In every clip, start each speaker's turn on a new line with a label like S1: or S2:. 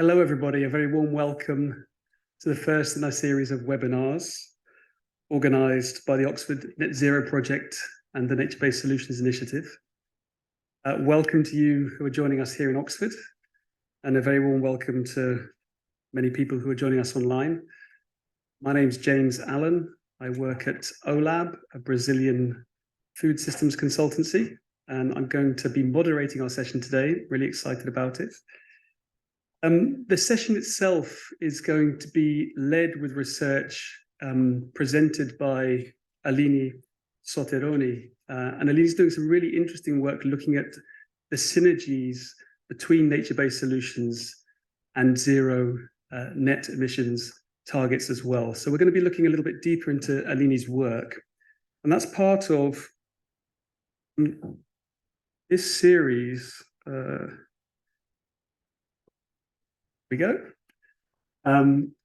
S1: Hello, everybody. A very warm welcome to the first in our series of webinars organised by the Oxford Net Zero Project and the Nature-Based Solutions Initiative. Welcome to you who are joining us here in Oxford, and a very warm welcome to many people who are joining us online. My name's James Allen. I work at OLAB, a Brazilian food systems consultancy, and I'm going to be moderating our session today. Really excited about it. The session itself is going to be led with research presented by Aline Soterroni. And Aline's doing some really interesting work looking at the synergies between nature-based solutions and zero net emissions targets as well. So we're going to be looking a little bit deeper into Aline's work. And that's part of this series. We go.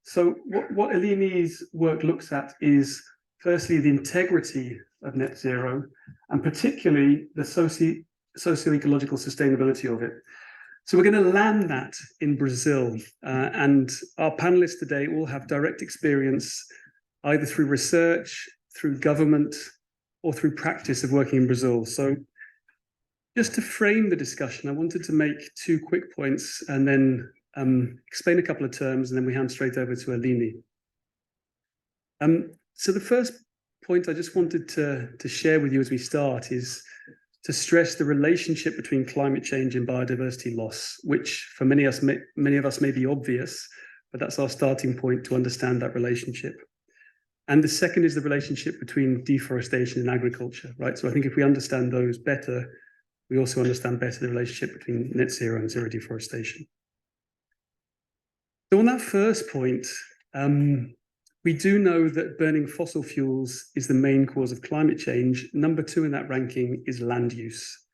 S1: So what Aline's work looks at is firstly the integrity of net zero, and particularly the socio-ecological sustainability of it. So we're going to land that in Brazil, and our panelists today all have direct experience either through research, through government, or through practice of working in Brazil. So just to frame the discussion, I wanted to make two quick points and then explain a couple of terms, and then we hand straight over to Aline. So the first point I just wanted to share with you as we start is to stress the relationship between climate change and biodiversity loss, which for many of us may be obvious, but that's our starting point to understand that relationship. And the second is the relationship between deforestation and agriculture, right? So I think if we understand those better, we also understand better the relationship between net zero and zero deforestation. So on that first point, we do know that burning fossil fuels is the main cause of climate change. Number 2 in that ranking is land use.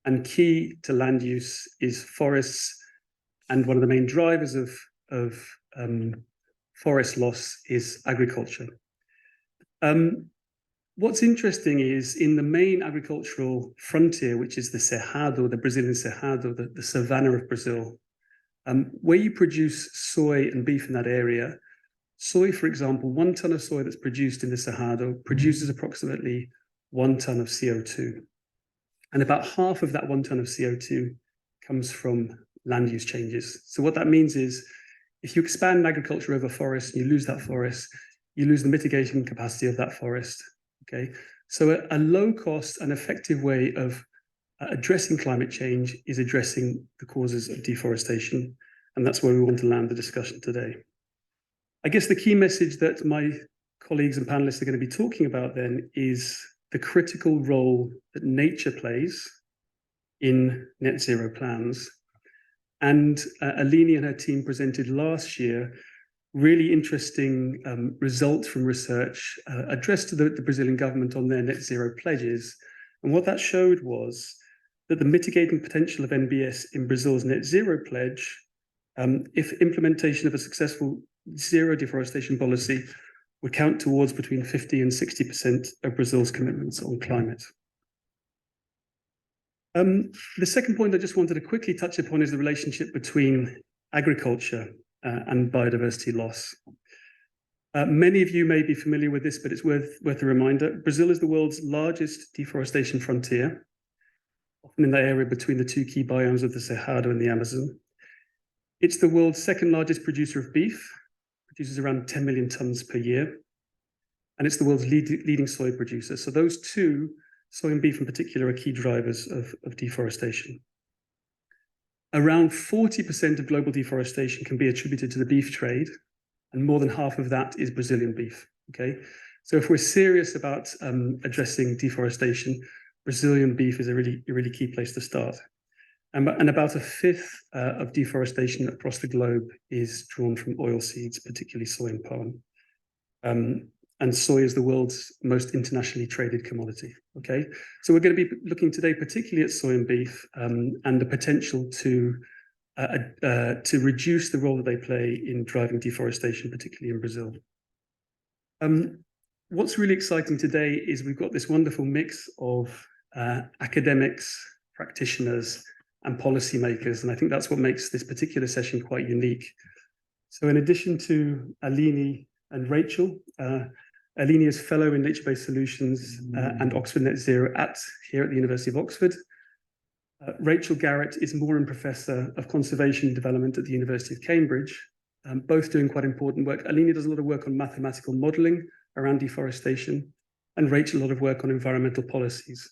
S1: And key to land use is forests. And one of the main drivers of forest loss is agriculture. What's interesting is in the main agricultural frontier, which is the Cerrado, the Brazilian Cerrado, the savanna of Brazil, where you produce soy and beef in that area, soy, for example, 1 ton of soy that's produced in the Cerrado produces approximately 1 ton of CO2. And about half of that 1 ton of CO2 comes from land use changes. So what that means is if you expand agriculture over forest and you lose that forest, you lose the mitigation capacity of that forest. Okay, so a low cost and effective way of addressing climate change is addressing the causes of deforestation, and that's where we want to land the discussion today. I guess the key message that my colleagues and panelists are going to be talking about then is the critical role that nature plays in net zero plans. And Aline and her team presented last year really interesting results from research addressed to the Brazilian government on their net zero pledges. And what that showed was that the mitigating potential of NBS in Brazil's net zero pledge, if implementation of a successful zero deforestation policy, would count towards between 50 and 60% of Brazil's commitments on climate. The second point I just wanted to quickly touch upon is the relationship between agriculture and biodiversity loss. Many of you may be familiar with this, but it's worth a reminder. Brazil is the world's largest deforestation frontier, often in that area between the 2 key biomes of the Cerrado and the Amazon. It's the world's 2nd largest producer of beef, produces around 10 million tons per year. And it's the world's leading soy producer. So those 2, soy and beef in particular, are key drivers of deforestation. Around 40% of global deforestation can be attributed to the beef trade, and more than half of that is Brazilian beef, okay? So if we're serious about addressing deforestation, Brazilian beef is a really key place to start. And about 1/5 of deforestation across the globe is drawn from oil seeds, particularly soy and palm. And soy is the world's most internationally traded commodity, okay? So we're going to be looking today particularly at soy and beef and the potential to reduce the role that they play in driving deforestation, particularly in Brazil. What's really exciting today is we've got this wonderful mix of academics, practitioners, and policymakers. And I think that's what makes this particular session quite unique. So in addition to Aline and Rachel, Aline is Fellow in Nature-Based Solutions and Oxford Net Zero here at the University of Oxford. Rachel Garrett is Moran Professor of Conservation and Development at the University of Cambridge, both doing quite important work. Aline does a lot of work on mathematical modelling around deforestation, and Rachel a lot of work on environmental policies.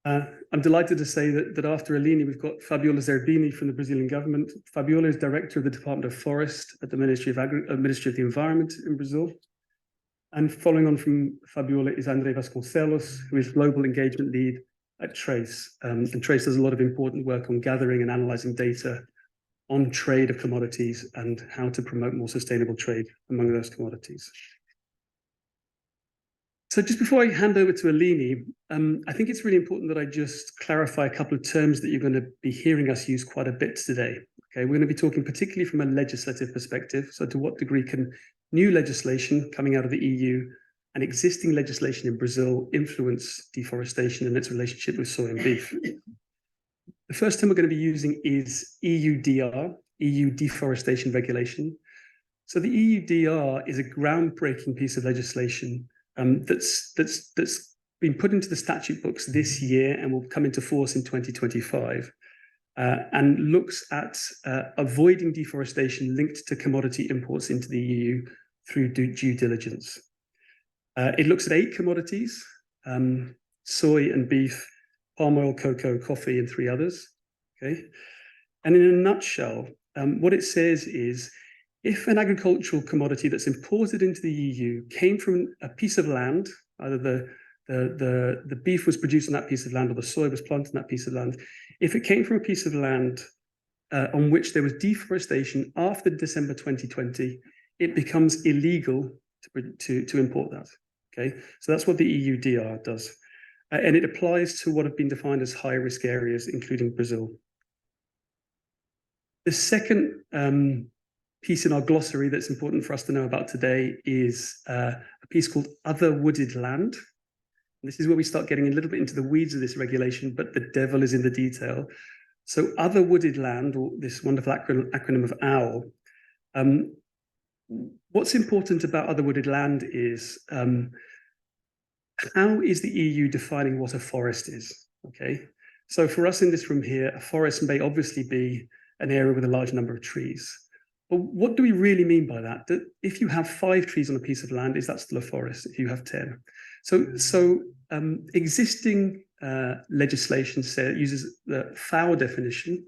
S1: I'm delighted to say that after Aline, we've got Fabiola Zerbini from the Brazilian government. Fabiola is Director of the Department of Forest at the Ministry of the Environment in Brazil. And following on from Fabiola is André Vasconcelos, who is Global Engagement Lead at Trace. And Trace does a lot of important work on gathering and analysing data on trade of commodities and how to promote more sustainable trade among those commodities. So just before I hand over to Aline, I think it's really important that I just clarify a couple of terms that you're going to be hearing us use quite a bit today. Okay, we're going to be talking particularly from a legislative perspective. So to what degree can new legislation coming out of the EU and existing legislation in Brazil influence deforestation and its relationship with soy and beef? The first term we're going to be using is EUDR, EU Deforestation Regulation. So the EUDR is a groundbreaking piece of legislation that's been put into the statute books this year and will come into force in 2025, and looks at avoiding deforestation linked to commodity imports into the EU through due diligence. It looks at 8 commodities: soy and beef, palm oil, cocoa, coffee, and 3 others. Okay, and in a nutshell, what it says is, if an agricultural commodity that's imported into the EU came from a piece of land, either the beef was produced on that piece of land or the soy was planted on that piece of land, if it came from a piece of land on which there was deforestation after December 2020, it becomes illegal to import that. Okay, so that's what the EUDR does. And it applies to what have been defined as high-risk areas, including Brazil. The second piece in our glossary that's important for us to know about today is a piece called Other Wooded Land. And this is where we start getting a little bit into the weeds of this regulation, but the devil is in the detail. So Other Wooded Land, or this wonderful acronym of OWL, what's important about Other Wooded Land is how is the EU defining what a forest is? Okay, so for us in this room here, a forest may obviously be an area with a large number of trees. But what do we really mean by that? That if you have 5 trees on a piece of land, is that still a forest if you have 10? So existing legislation uses the FAO definition.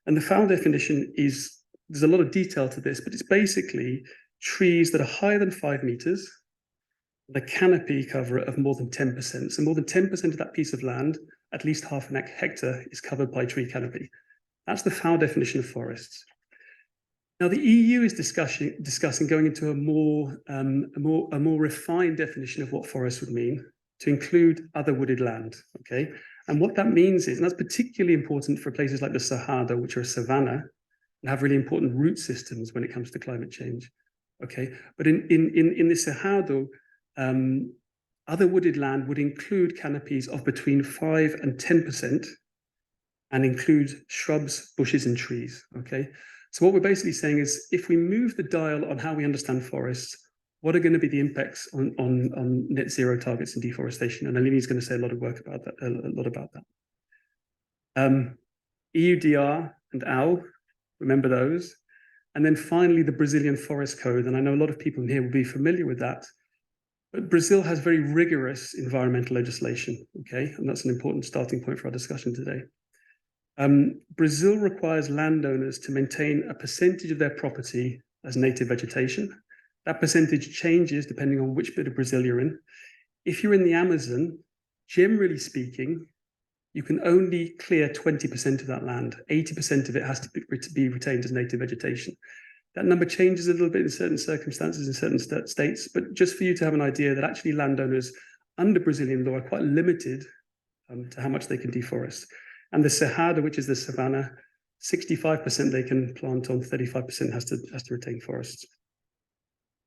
S1: And the FAO definition is, there's a lot of detail to this, but it's basically trees that are higher than 5 meters, the canopy cover of more than 10%. So more than 10% of that piece of land, at least half an hectare, is covered by tree canopy. That's the FAO definition of forests. Now, the EU is discussing going into a more refined definition of what forests would mean, to include other wooded land. Okay, and what that means is, and that's particularly important for places like the Cerrado, which are a savanna and have really important root systems when it comes to climate change. Okay, but in the Cerrado, other wooded land would include canopies of between 5 and 10%, and include shrubs, bushes, and trees. Okay. So what we're basically saying is, if we move the dial on how we understand forests, what are going to be the impacts on net zero targets and deforestation? And Aline is going to say a lot about that. EUDR and OWL, remember those. And then finally, the Brazilian Forest Code. And I know a lot of people in here will be familiar with that. But Brazil has very rigorous environmental legislation. Okay, and that's an important starting point for our discussion today. Brazil requires landowners to maintain a percentage of their property as native vegetation. That percentage changes depending on which bit of Brazil you're in. If you're in the Amazon, generally speaking, you can only clear 20% of that land. 80% of it has to be retained as native vegetation. That number changes a little bit in certain circumstances in certain states, but just for you to have an idea that actually landowners under Brazilian law are quite limited to how much they can deforest. And the Cerrado, which is the savanna, 65% they can plant on, 35% has to retain forests.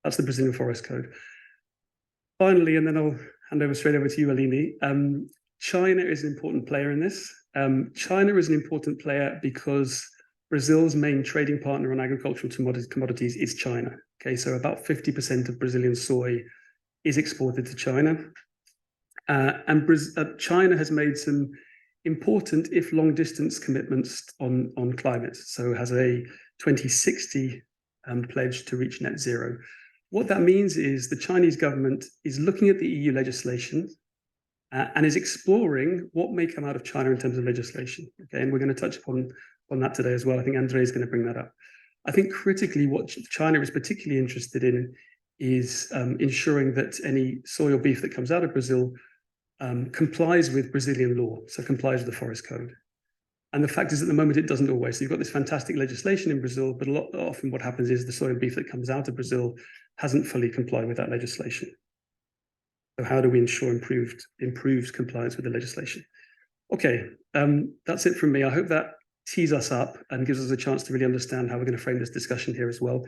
S1: That's the Brazilian Forest Code. Finally, and then I'll hand over straight over to you, Aline. China is an important player in this. China is an important player because Brazil's main trading partner on agricultural commodities is China. Okay, so about 50% of Brazilian soy is exported to China. China has made some important, if long-distance, commitments on climate. So it has a 2060 pledge to reach net zero. What that means is the Chinese government is looking at the EU legislation and is exploring what may come out of China in terms of legislation. Okay, and we're going to touch upon that today as well. I think Andre is going to bring that up. I think critically what China is particularly interested in is ensuring that any soy or beef that comes out of Brazil complies with Brazilian law, so complies with the forest code. And the fact is, at the moment, it doesn't always. So you've got this fantastic legislation in Brazil, but often what happens is the soy and beef that comes out of Brazil hasn't fully complied with that legislation. So how do we ensure improved compliance with the legislation? Okay, that's it from me. I hope that tees us up and gives us a chance to really understand how we're going to frame this discussion here as well.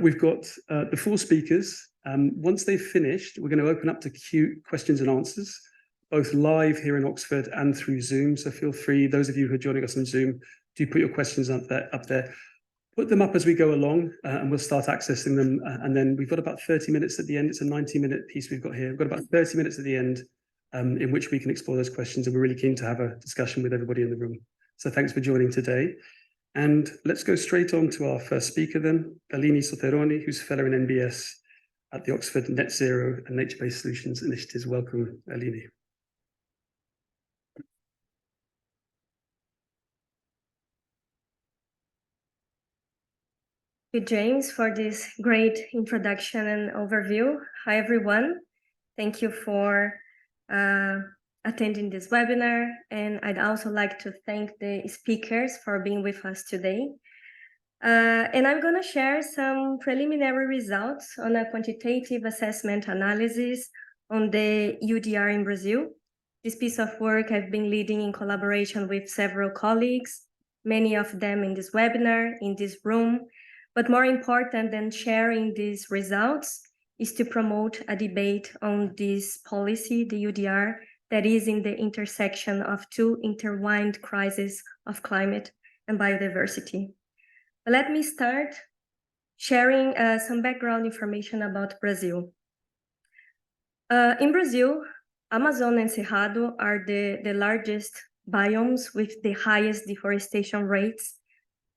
S1: We've got the 4 speakers. Once they've finished, we're going to open up to questions and answers, both live here in Oxford and through Zoom. So feel free, those of you who are joining us on Zoom, do put your questions up there. Put them up as we go along, and we'll start accessing them. And then we've got about 30 minutes at the end. It's a 90-minute piece we've got here. We've got about 30 minutes at the end in which we can explore those questions. And we're really keen to have a discussion with everybody in the room. So thanks for joining today. And let's go straight on to our first speaker then, Aline Soterroni, who's fellow in NBS at the Oxford Net Zero and Nature-Based Solutions Initiatives. Welcome, Aline.
S2: Thank you, James, for this great introduction and overview. Hi, everyone. Thank you for attending this webinar. And I'd also like to thank the speakers for being with us today. And I'm going to share some preliminary results on a quantitative assessment analysis on the EUDR in Brazil. This piece of work I've been leading in collaboration with several colleagues, many of them in this webinar, in this room. But more important than sharing these results is to promote a debate on this policy, the EUDR, that is in the intersection of 2 intertwined crises of climate and biodiversity. But let me start sharing some background information about Brazil. In Brazil, Amazon and Cerrado are the largest biomes with the highest deforestation rates.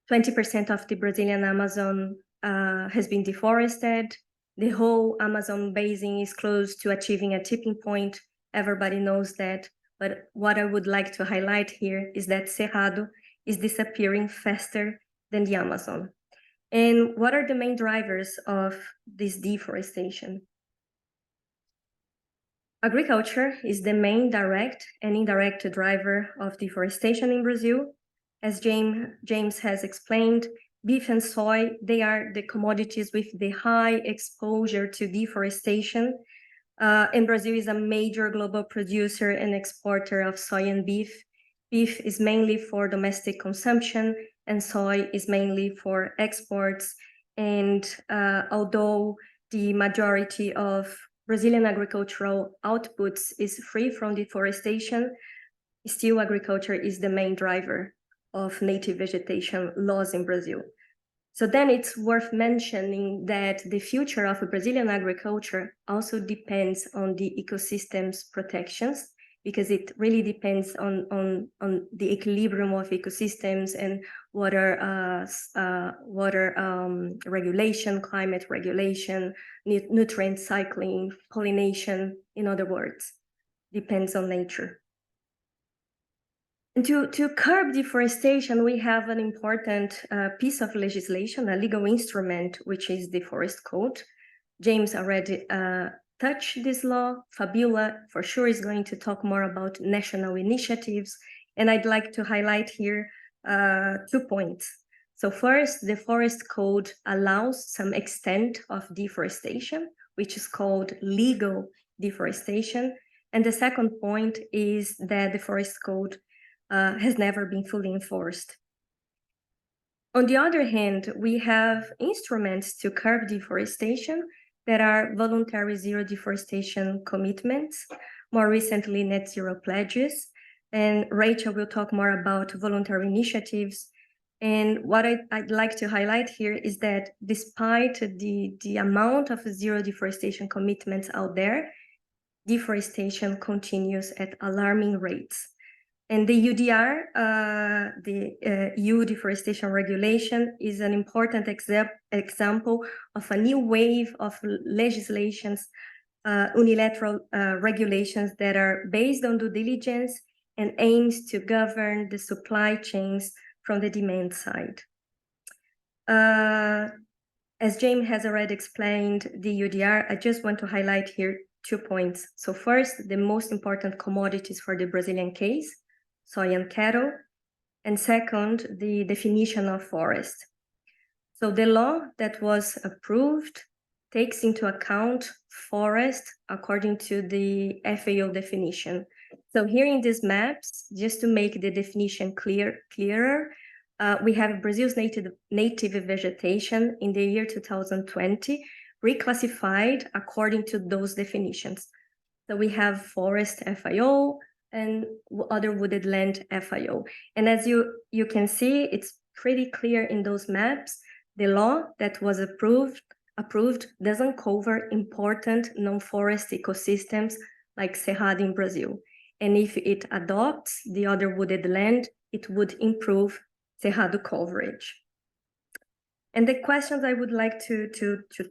S2: 20% of the Brazilian Amazon has been deforested. The whole Amazon basin is close to achieving a tipping point. Everybody knows that. But what I would like to highlight here is that Cerrado is disappearing faster than the Amazon. And what are the main drivers of this deforestation? Agriculture is the main direct and indirect driver of deforestation in Brazil. As James has explained, beef and soy, they are the commodities with the high exposure to deforestation. And Brazil is a major global producer and exporter of soy and beef. Beef is mainly for domestic consumption, and soy is mainly for exports. And although the majority of Brazilian agricultural outputs is free from deforestation, still agriculture is the main driver of native vegetation loss in Brazil. So then it's worth mentioning that the future of Brazilian agriculture also depends on the ecosystem's protections, because it really depends on the equilibrium of ecosystems and water regulation, climate regulation, nutrient cycling, pollination, in other words, depends on nature. And to curb deforestation, we have an important piece of legislation, a legal instrument, which is the Forest Code. James already touched this law. Fabiola, for sure, is going to talk more about national initiatives. And I'd like to highlight here 2 points. So first, the Forest Code allows some extent of deforestation, which is called legal deforestation. And the second point is that the Forest Code has never been fully enforced. On the other hand, we have instruments to curb deforestation that are voluntary zero deforestation commitments, more recently net zero pledges. and Rachel will talk more about voluntary initiatives. And what I'd like to highlight here is that despite the amount of zero deforestation commitments out there, deforestation continues at alarming rates. And the EUDR, the EU Deforestation Regulation, is an important example of a new wave of legislations, unilateral regulations that are based on due diligence and aims to govern the supply chains from the demand side. As James has already explained the EUDR, I just want to highlight here 2 points. So first, the most important commodities for the Brazilian case, soy and cattle, and second, the definition of forest. So the law that was approved takes into account forest according to the FAO definition. So here in these maps, just to make the definition clearer, we have Brazil's native vegetation in the year 2020 reclassified according to those definitions. So we have forest FAO and other wooded land FAO. And as you can see, it's pretty clear in those maps, the law that was approved doesn't cover important non-forest ecosystems like Cerrado in Brazil. And if it adopts the other wooded land, it would improve Cerrado coverage. And the questions I would like to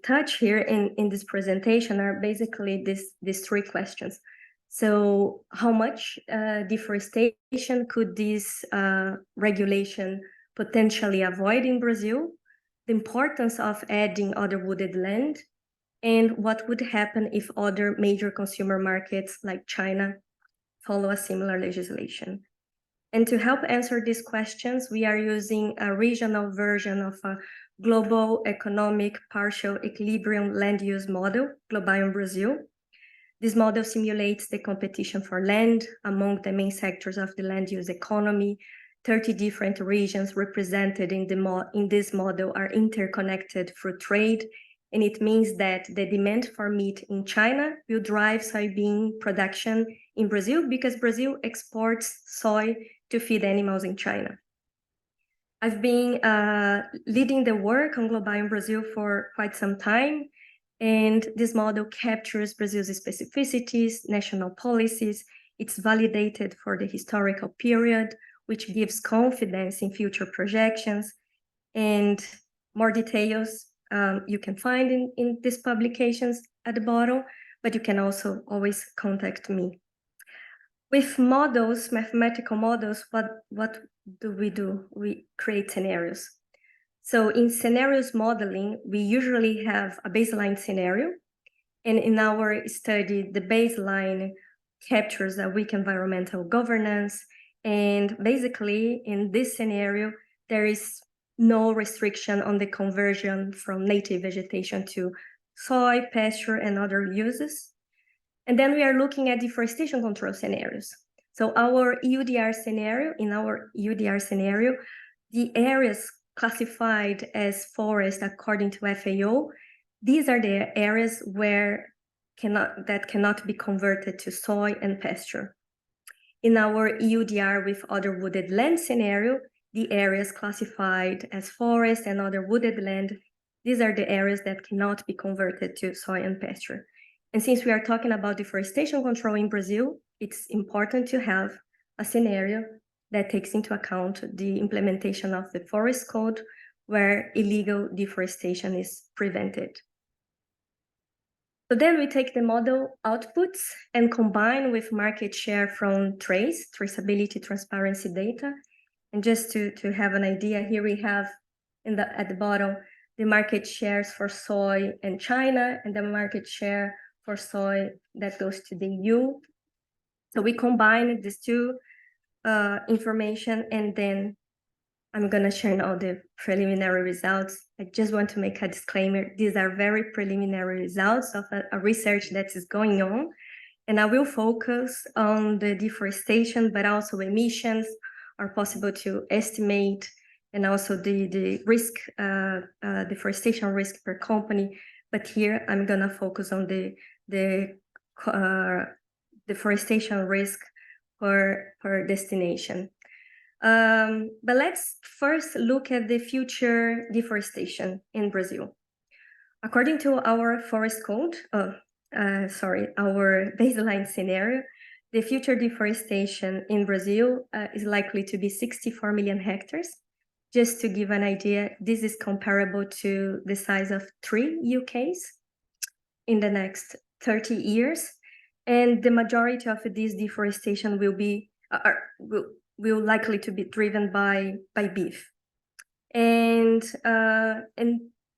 S2: touch here in this presentation are basically these 3 questions. So how much deforestation could this regulation potentially avoid in Brazil? The importance of adding other wooded land, and what would happen if other major consumer markets like China follow a similar legislation. And to help answer these questions, we are using a regional version of a global economic partial equilibrium land use model, Global Brazil. This model simulates the competition for land among the main sectors of the land use economy. 30 different regions represented in this model are interconnected through trade, and it means that the demand for meat in China will drive soybean production in Brazil because Brazil exports soy to feed animals in China. I've been leading the work on Global Brazil for quite some time, and this model captures Brazil's specificities, national policies. It's validated for the historical period, which gives confidence in future projections. And more details you can find in these publications at the bottom, but you can also always contact me. With models, mathematical models, what do? We create scenarios. So in scenarios modeling, we usually have a baseline scenario. And in our study, the baseline captures a weak environmental governance. And basically, in this scenario, there is no restriction on the conversion from native vegetation to soy, pasture, and other uses. And then we are looking at deforestation control scenarios. So in our EUDR scenario, the areas classified as forest according to FAO, these are the areas that cannot be converted to soy and pasture. In our EUDR with other wooded land scenario, the areas classified as forest and other wooded land, these are the areas that cannot be converted to soy and pasture. And since we are talking about deforestation control in Brazil, it's important to have a scenario that takes into account the implementation of the forest code where illegal deforestation is prevented. So then we take the model outputs and combine with market share from traceability, transparency data. And just to have an idea, here we have at the bottom, the market shares for soy in China and the market share for soy that goes to the EU. So we combine these 2 information, and then I'm gonna share all the preliminary results. I just want to make a disclaimer. These are very preliminary results of a research that is going on. And I will focus on the deforestation, but also emissions are possible to estimate, and also the risk, deforestation risk per company. But here I'm gonna focus on the deforestation risk per destination. But let's first look at the future deforestation in Brazil. According to our forest code, our baseline scenario, the future deforestation in Brazil is likely to be 64 million hectares. Just to give an idea, this is comparable to the size of 3 UKs in the next 30 years. And the majority of this deforestation will likely to be driven by beef. And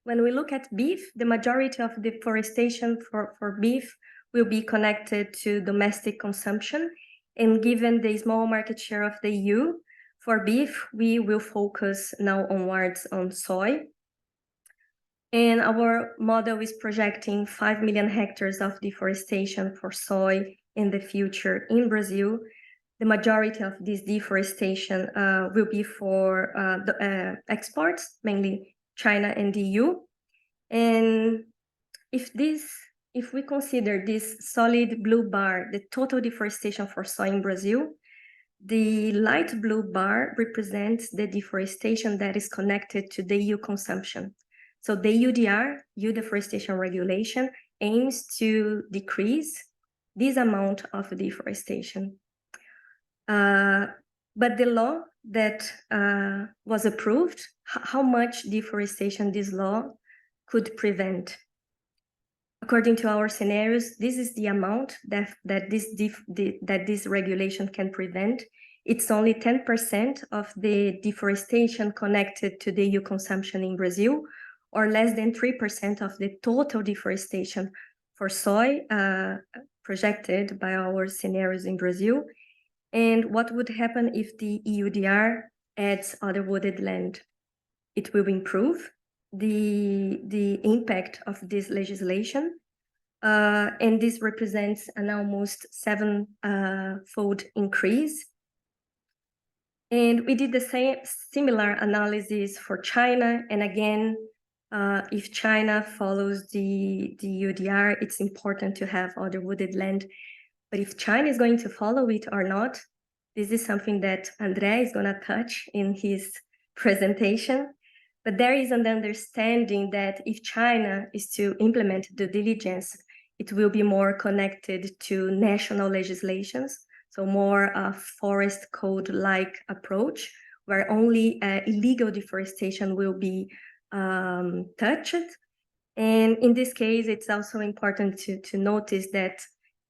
S2: when we look at beef, the majority of deforestation for beef will be connected to domestic consumption. And given the small market share of the EU, for beef, we will focus now onwards on soy. And our model is projecting 5 million hectares of deforestation for soy in the future in Brazil. The majority of this deforestation will be for the exports, mainly China and the EU. And if we consider this solid blue bar, the total deforestation for soy in Brazil, the light blue bar represents the deforestation that is connected to the EU consumption. So the EUDR, EU deforestation regulation, aims to decrease this amount of deforestation. But the law that was approved, how much deforestation this law could prevent? According to our scenarios, this is the amount that this regulation can prevent. It's only 10% of the deforestation connected to the EU consumption in Brazil, or less than 3% of the total deforestation for soy projected by our scenarios in Brazil. And what would happen if the EUDR adds other wooded land? It will improve the impact of this legislation, and this represents an almost 7-fold increase. And we did the similar analysis for China, and again, if China follows the EUDR, it's important to have other wooded land. But if China is going to follow it or not, this is something that André is going to touch in his presentation. But there is an understanding that if China is to implement due diligence, it will be more connected to national legislations, so more a forest code-like approach, where only illegal deforestation will be touched. And in this case, it's also important to notice that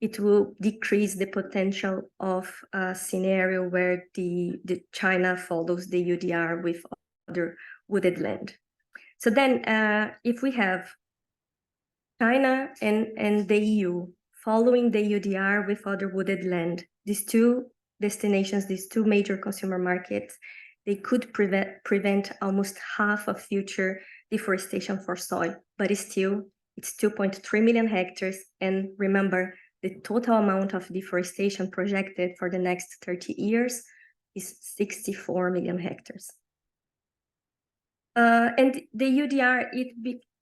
S2: it will decrease the potential of a scenario where the China follows the EUDR with other wooded land. So then if we have China and the EU following the EUDR with other wooded land, these two destinations, these two major consumer markets, they could prevent almost half of future deforestation for soy, but it's 2.3 million hectares. And remember, the total amount of deforestation projected for the next 30 years is 64 million hectares. And the EUDR,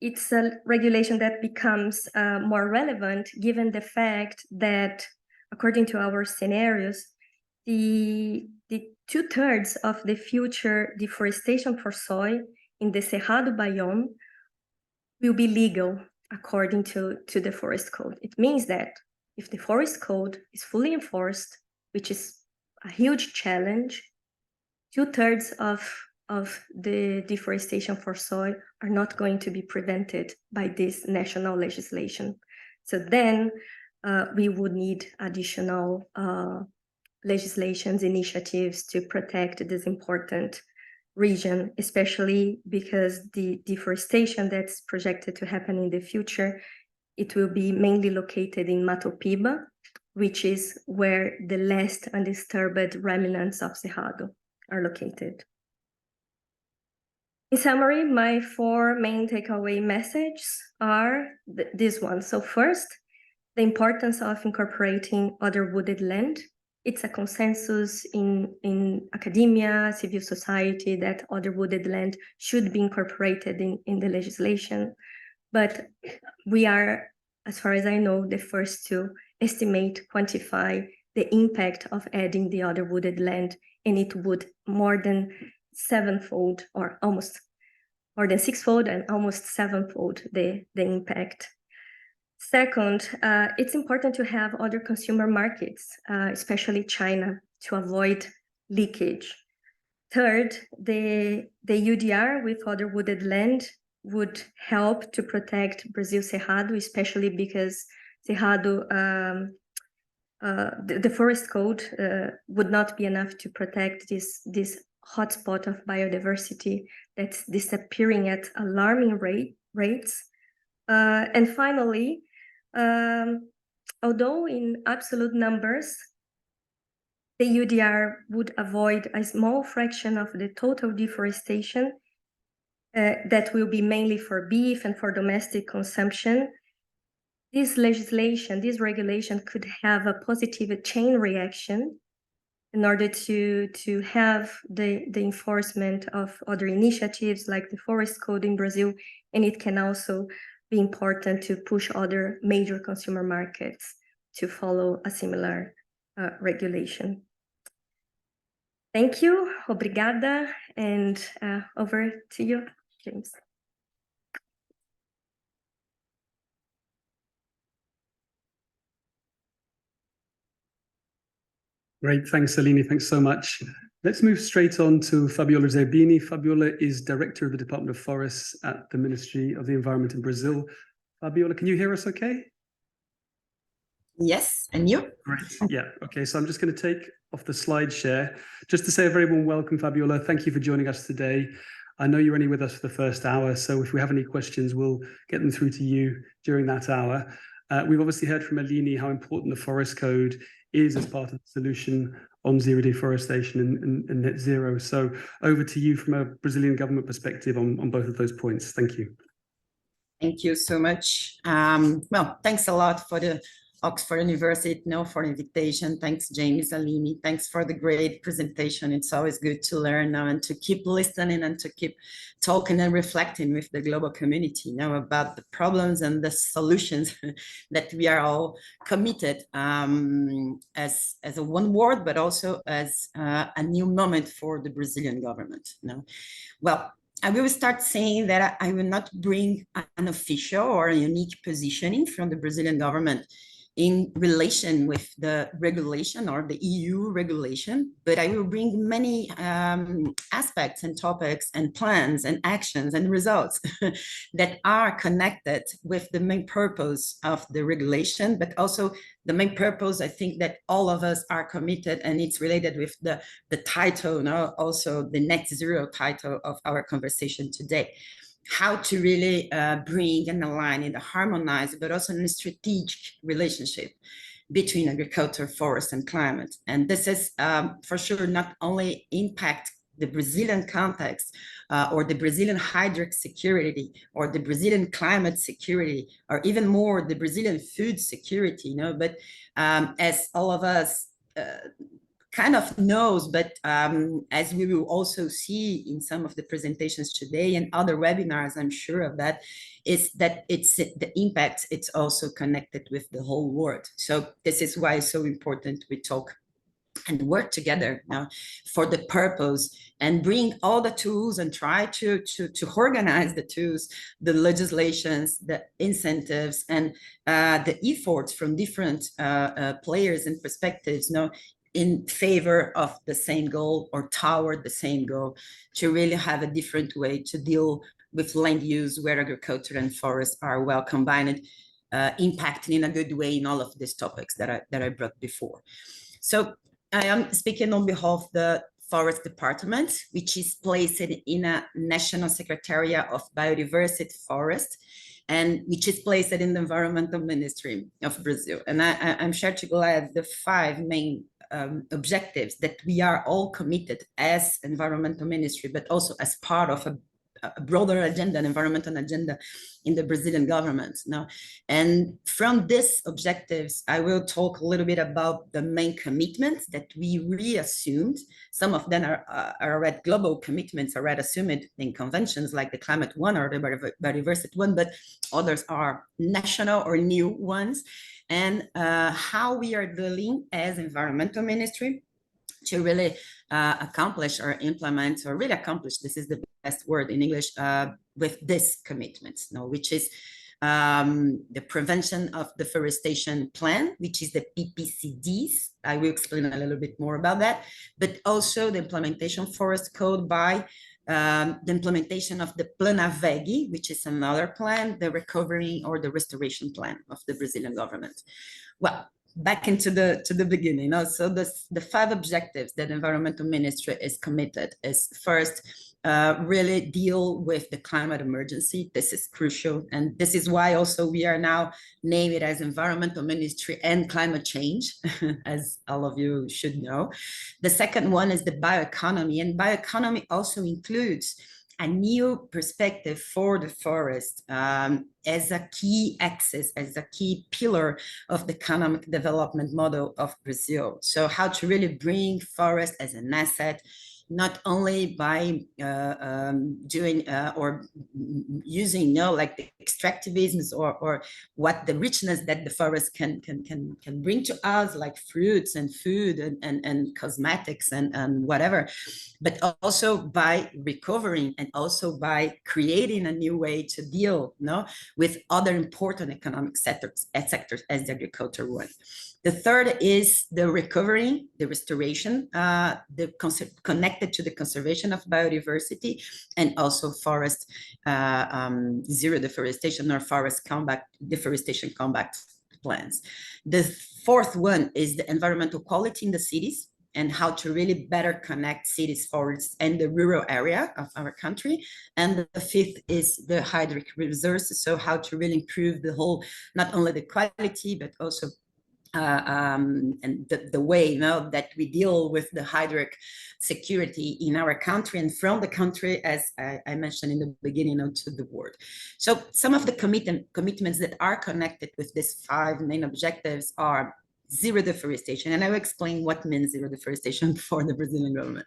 S2: it's a regulation that becomes more relevant given the fact that, according to our scenarios, the 2/3 of the future deforestation for soy in the Cerrado biome will be legal according to the forest code. It means that if the forest code is fully enforced, which is a huge challenge, 2/3 of the deforestation for soy are not going to be prevented by this national legislation. So then we would need additional legislations, initiatives to protect this important region, especially because the deforestation that's projected to happen in the future, it will be mainly located in Mato Piba, which is where the last undisturbed remnants of Cerrado are located. In summary, my 4 main takeaway messages are this one. So first, the importance of incorporating other wooded land. It's a consensus in academia, civil society, that other wooded land should be incorporated in the legislation. But we are, as far as I know, the first to estimate, quantify the impact of adding the other wooded land, and it would more than sevenfold, or almost more than sixfold and almost sevenfold the impact. Second, it's important to have other consumer markets, especially China, to avoid leakage. Third, the EUDR with other wooded land would help to protect Brazil Cerrado, especially because Cerrado, the forest code would not be enough to protect this hotspot of biodiversity that's disappearing at alarming rates. And finally, although in absolute numbers, the EUDR would avoid a small fraction of the total deforestation that will be mainly for beef and for domestic consumption. This legislation, this regulation could have a positive chain reaction in order to have the enforcement of other initiatives like the forest code in Brazil, and it can also be important to push other major consumer markets to follow a similar regulation. Thank you, obrigada, and over to you, James.
S1: Great, thanks, Aline. Thanks so much. Let's move straight on to Fabiola Zerbini. Fabiola is Director of the Department of Forests at the Ministry of the Environment in Brazil. Fabiola, can you hear us okay?
S3: Yes, and you?
S1: Great, yeah, okay, so I'm just going to take off the slide share. Just to say a very warm welcome, Fabiola. Thank you for joining us today. I know you're only with us for the first hour, so if we have any questions, we'll get them through to you during that hour. We've obviously heard from Aline how important the Forest Code is as part of the solution on zero deforestation and net zero. So over to you from a Brazilian government perspective on both of those points. Thank you.
S3: Thank you so much. Well, thanks a lot for the Oxford University, for the invitation. Thanks, James, Aline. Thanks for the great presentation. It's always good to learn now and to keep listening and to keep talking and reflecting with the global community about the problems and the solutions that we are all committed as a one word, but also as a new moment for the Brazilian government. Well, I will start saying that I will not bring an official or a unique positioning from the Brazilian government in relation with the regulation or the EU regulation, but I will bring many aspects and topics and plans and actions and results that are connected with the main purpose of the regulation, but also the main purpose, I think, that all of us are committed, and it's related with the title, also the net zero title of our conversation today. How to really bring and align and harmonize, but also in a strategic relationship between agriculture, forest, and climate. And this is for sure not only impact the Brazilian context or the Brazilian hydric security or the Brazilian climate security, or even more the Brazilian food security, but as all of us kind of knows, but as we will also see in some of the presentations today and other webinars, I'm sure of that, is that it's the impact, it's also connected with the whole world. So this is why it's so important we talk and work together for the purpose and bring all the tools and try to organize the tools, the legislations, the incentives, and the efforts from different players and perspectives in favor of the same goal or toward the same goal, to really have a different way to deal with land use where agriculture and forests are well combined, impacting in a good way in all of these topics that I brought before. So I am speaking on behalf of the Forest Department, which is placed in a National Secretariat of Biodiversity Forest, and which is placed in the Environmental Ministry of Brazil. And I'm sure to go at the 5 main objectives that we are all committed as environmental ministry, but also as part of a broader agenda, an environmental agenda in the Brazilian government. And from these objectives, I will talk a little bit about the main commitments that we reassumed. Some of them are already global commitments, already assumed in conventions like the climate one or the biodiversity one, but others are national or new ones. and how we are dealing as environmental ministry to really accomplish or implement or really accomplish, this is the best word in English, with this commitment, which is the prevention of deforestation plan, which is the PPCDs. I will explain a little bit more about that, but also the implementation forest code by the implementation of the Plana VEG, which is another plan, the recovery or the restoration plan of the Brazilian government. Well, back into the beginning. So the 5 objectives that the environmental ministry is committed is first, really deal with the climate emergency. This is crucial. And this is why also we are now named as environmental ministry and climate change, as all of you should know. The second one is the bioeconomy, and bioeconomy also includes a new perspective for the forest as a key axis, as a key pillar of the economic development model of Brazil. So how to really bring forest as an asset, not only by doing or using, like the extractivisms or what the richness that the forest can bring to us, like fruits and food and cosmetics and whatever, but also by recovering and also by creating a new way to deal with other important economic sectors as the agriculture one. The third is the recovery, the restoration, connected to the conservation of biodiversity, and also forest zero deforestation or forest deforestation combat plans. The fourth one is the environmental quality in the cities, and how to really better connect cities, forests, and the rural area of our country. And the fifth is the hydric resources, so how to really improve the whole, not only the quality, but also and the way that we deal with the hydric security in our country and from the country, as I mentioned in the beginning, to the world. So some of the commitments that are connected with these 5 main objectives are zero deforestation, and I will explain what means zero deforestation for the Brazilian government.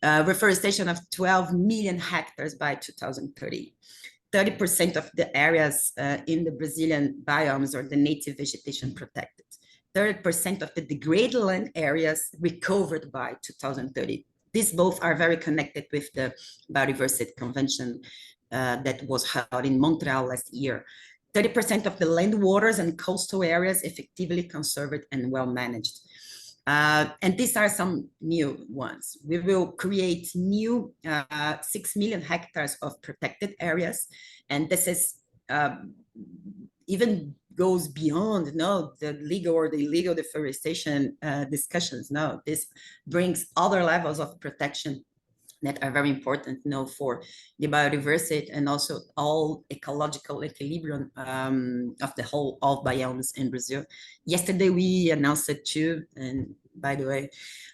S3: Reforestation of 12 million hectares by 2030. 30% of the areas in the Brazilian biomes or the native vegetation protected. 30% of the degraded land areas recovered by 2030. These both are very connected with the Biodiversity Convention that was held in Montreal last year. 30% of the land waters and coastal areas effectively conserved and well managed. And these are some new ones. We will create new 6 million hectares of protected areas. And this is even goes beyond the legal or the illegal deforestation discussions. No, this brings other levels of protection that are very important for the biodiversity and also all ecological equilibrium of the whole of biomes in Brazil. Yesterday we announced it too, and by the way,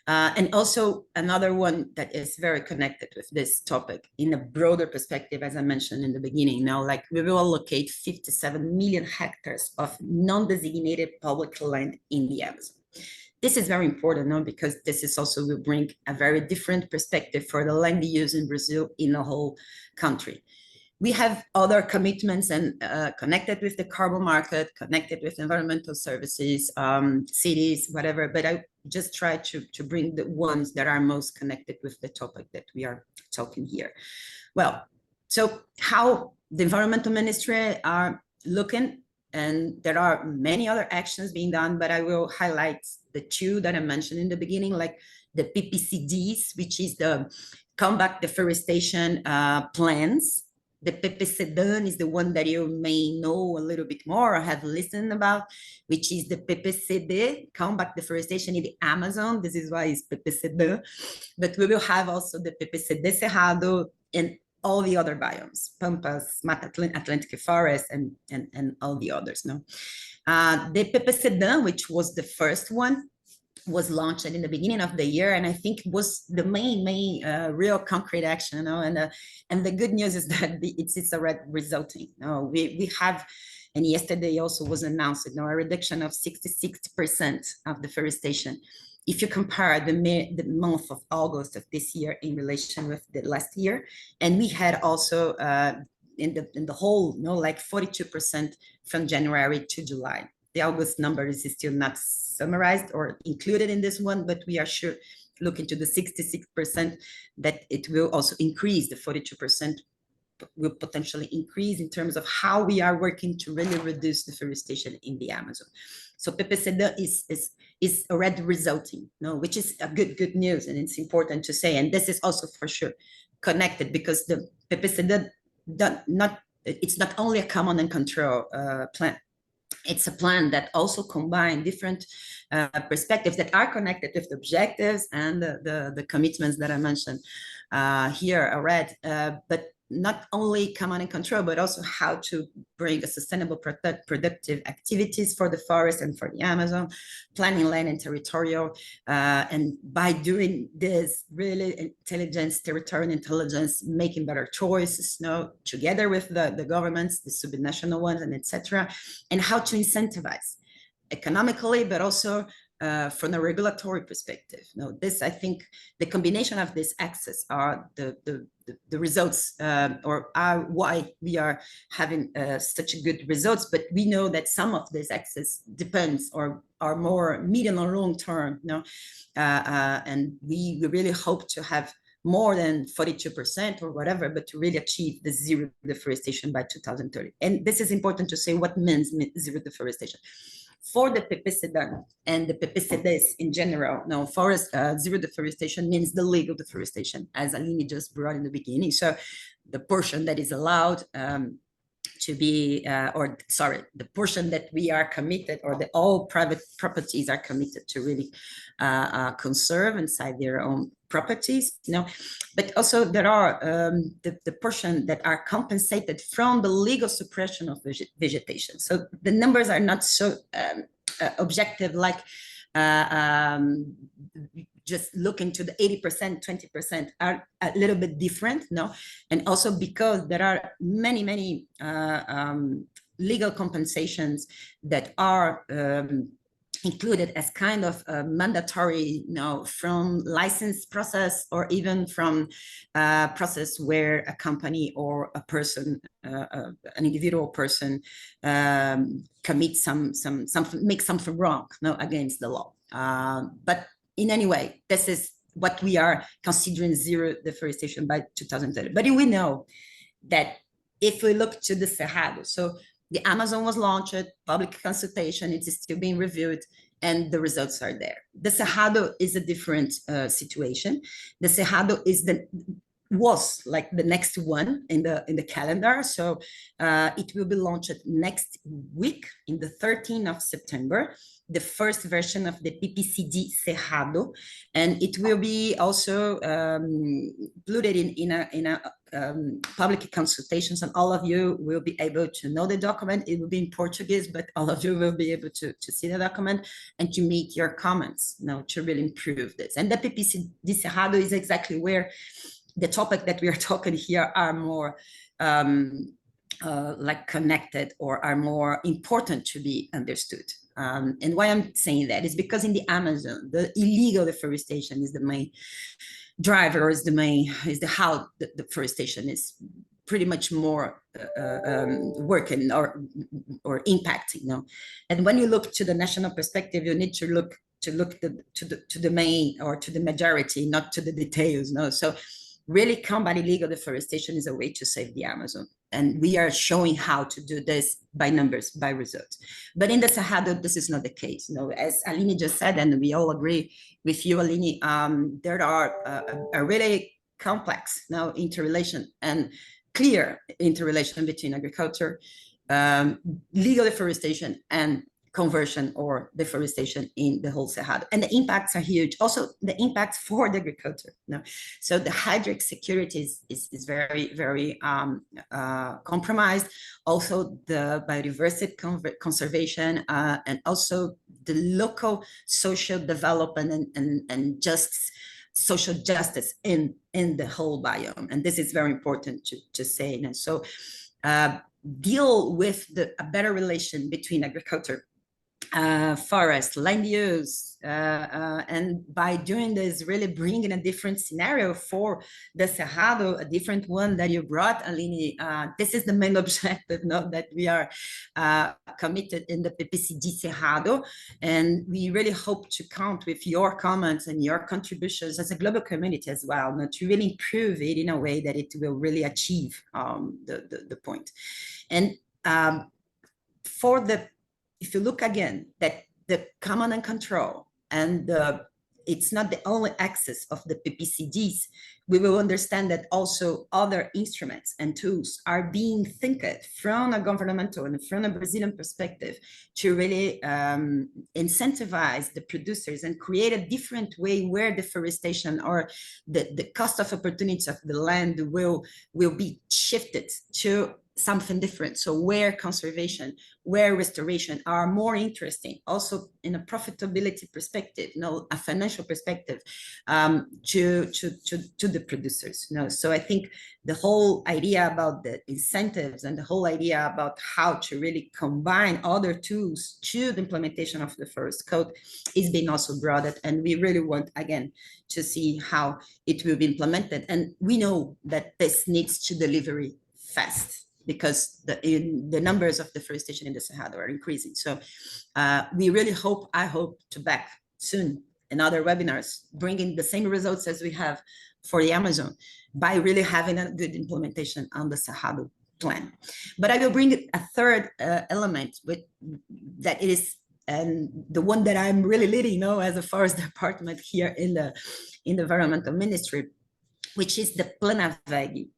S3: and also another one that is very connected with this topic in a broader perspective, as I mentioned in the beginning. Now, like we will allocate 57 million hectares of non-designated public land in the Amazon. This is very important because this is also will bring a very different perspective for the land use in Brazil in the whole country. We have other commitments and connected with the carbon market, connected with environmental services, cities, whatever, but I just try to bring the ones that are most connected with the topic that we are talking here. Well, so how the environmental ministry are looking, and there are many other actions being done, but I will highlight the 2 that I mentioned in the beginning, like the PPCDs, which is the combat deforestation plans. The PPCD is the one that you may know a little bit more or have listened about, which is the PPCD, combat deforestation in the Amazon. This is why it's PPCD. But we will have also the PPCD Cerrado and all the other biomes, Pampas, Mata Atlantic Forest, and all the others. The PPCD, which was the first one, was launched in the beginning of the year, and I think was the main real concrete action. And the good news is that it's already resulting. We have, and yesterday also was announced, a reduction of 66% of deforestation. If you compare the month of August of this year in relation with the last year, and we had also in the whole, like 42% from January to July. the August number is still not summarized or included in this one, but we are sure looking to the 66% that it will also increase. The 42% will potentially increase in terms of how we are working to really reduce deforestation in the Amazon. So PPCD is already resulting, which is a good news, and it's important to say. And this is also for sure connected, because the PPCD it's not only a command and control plan. It's a plan that also combines different perspectives that are connected with the objectives and the commitments that I mentioned here already, but not only command and control, but also how to bring a sustainable productive activities for the forest and for the Amazon, planning land and territorial. And by doing this, really territorial intelligence, making better choices, together with the governments, the subnational ones, and etc., and how to incentivize economically, but also from a regulatory perspective. This, I think, the combination of this access are the results, or are why we are having such good results. But we know that some of this access depends or are more medium or long term, and we really hope to have more than 42% or whatever, but to really achieve the zero deforestation by 2030. And this is important to say what means zero deforestation. For the PPCD and the PPCDs in general, forest zero deforestation means the legal deforestation, as Aline just brought in the beginning. So the portion that is allowed to be, the portion that we are committed, or all private properties are committed to really conserve inside their own properties, but also there are the portion that are compensated from the legal suppression of vegetation. So the numbers are not so objective, like just looking to the 80%, 20% are a little bit different, and also because there are many legal compensations that are included as kind of mandatory, from license process, or even from process where a company or a person, an individual person, commits makes something wrong, against the law. But in any way, this is what we are considering zero deforestation by 2030. But we know that if we look to the Cerrado, so the Amazon was launched, public consultation, it is still being reviewed, and the results are there. The Cerrado is a different situation. The Cerrado was like the next one in the calendar. So it will be launched next week, in the 13th of September, the first version of the PPCD Cerrado, and it will be also included in a public consultations, and all of you will be able to know the document. It will be in Portuguese, but all of you will be able to see the document and to make your comments, to really improve this. And the PPCD Cerrado is exactly where the topic that we are talking here are more like connected, or are more important to be understood. And why I'm saying that is because in the Amazon, the illegal deforestation is the main driver, is how the deforestation is pretty much more working or impacting. And when you look to the national perspective, you need to look to the main, or to the majority, not to the details. So really combat illegal deforestation is a way to save the Amazon. And we are showing how to do this by numbers, by results. But in the Cerrado, this is not the case. As Aline just said, and we all agree with you, Aline, there are a really complex interrelation and clear interrelation between agriculture, legal deforestation, and conversion or deforestation in the whole Cerrado. And the impacts are huge. Also, the impacts for the agriculture. So the hydric security is very, very compromised. Also, the biodiversity conservation, and also the local social development and justice, social justice in the whole biome. And this is very important to say. And so deal with a better relation between agriculture, forest, land use, and by doing this, really bringing a different scenario for the Cerrado, a different one that you brought, Aline. This is the main objective, no, that we are committed in the PPCD Cerrado, and we really hope to count with your comments and your contributions as a global community as well, no, to really improve it in a way that it will really achieve the point. And if you look again, that the command and control and it's not the only axis of the PPCDs, we will understand that also other instruments and tools are being thinked from a governmental and from a Brazilian perspective to really incentivize the producers and create a different way where deforestation or the cost of opportunity of the land will be shifted to something different. So where conservation, where restoration are more interesting, also in a profitability perspective, a financial perspective, to the producers. So I think the whole idea about the incentives and the whole idea about how to really combine other tools to the implementation of the forest code is being also broadened, and we really want again to see how it will be implemented. And we know that this needs to deliver fast, because the numbers of deforestation in the Cerrado are increasing. So we really hope, I hope to back soon in other webinars, bringing the same results as we have for the Amazon by really having a good implementation on the Cerrado plan. But I will bring a third element that is, and the one that I'm really leading now as a forest department here in the environmental ministry, which is the Planaveg.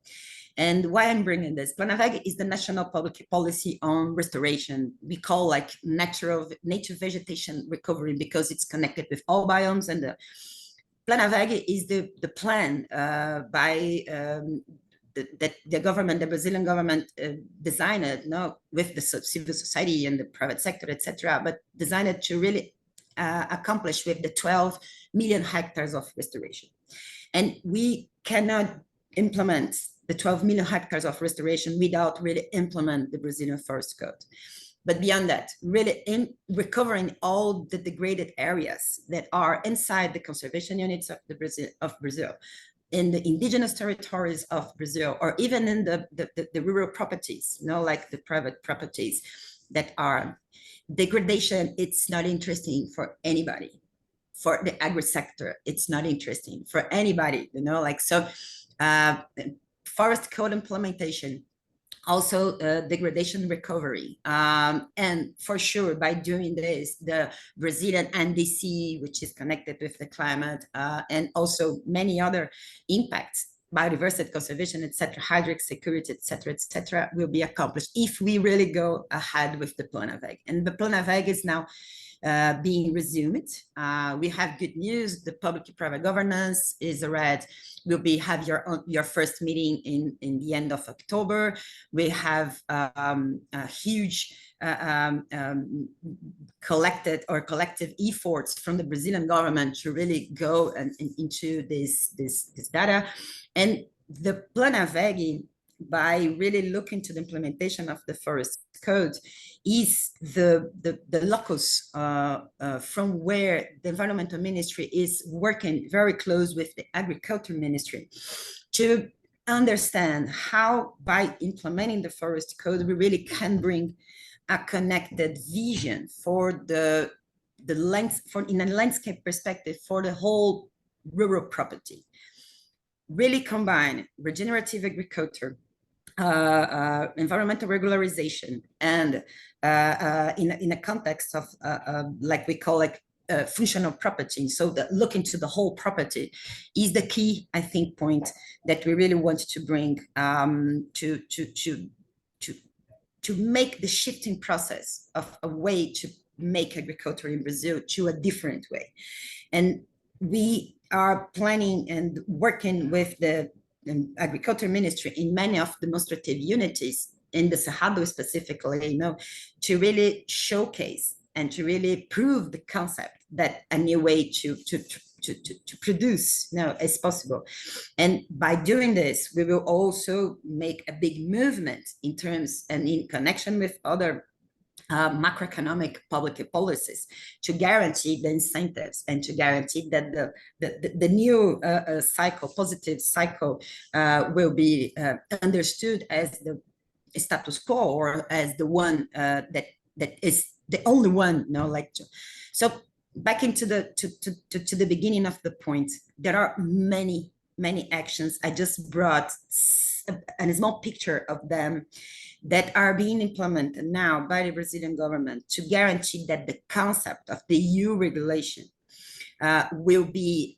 S3: And why I'm bringing this, Planaveg is the national public policy on restoration. We call like nature vegetation recovery because it's connected with all biomes. And the Planaveg is the plan by the government, the Brazilian government designed it, with the civil society and the private sector, etc., but designed it to really accomplish with the 12 million hectares of restoration. And we cannot implement the 12 million hectares of restoration without really implement the Brazilian Forest Code. But beyond that, really in recovering all the degraded areas that are inside the conservation units of Brazil, in the indigenous territories of Brazil, or even in the rural properties, like the private properties that are degradation, it's not interesting for anybody. For the agri sector, it's not interesting for anybody, forest code implementation, also degradation recovery. And for sure, by doing this, the Brazilian NDC, which is connected with the climate, and also many other impacts, biodiversity conservation, etc., hydric security, etc., will be accomplished if we really go ahead with the Planaveg. And the Planaveg is now being resumed. We have good news. The public-private governance is already will have your first meeting in the end of October. We have a huge collective efforts from the Brazilian government to really go into this data. And the Planaveg, by really looking to the implementation of the forest code, is the locus from where the environmental ministry is working very close with the agriculture ministry to understand how, by implementing the forest code, we really can bring a connected vision for in a landscape perspective for the whole rural property. Really combine regenerative agriculture, environmental regularization, and in a context of like we call it functional property. So that look into the whole property is the key, I think, point that we really want to bring to make the shifting process of a way to make agriculture in Brazil to a different way. And we are planning and working with the agriculture ministry in many of demonstrative unities in the Cerrado specifically, to really showcase and to really prove the concept that a new way to produce is possible. And by doing this, we will also make a big movement in terms and in connection with other macroeconomic public policies to guarantee the incentives and to guarantee that the new cycle, positive cycle, will be understood as the status quo or as the one that is the only one. So back into to the beginning of the point, there are many actions. I just brought a small picture of them that are being implemented now by the Brazilian government to guarantee that the concept of the EU regulation will be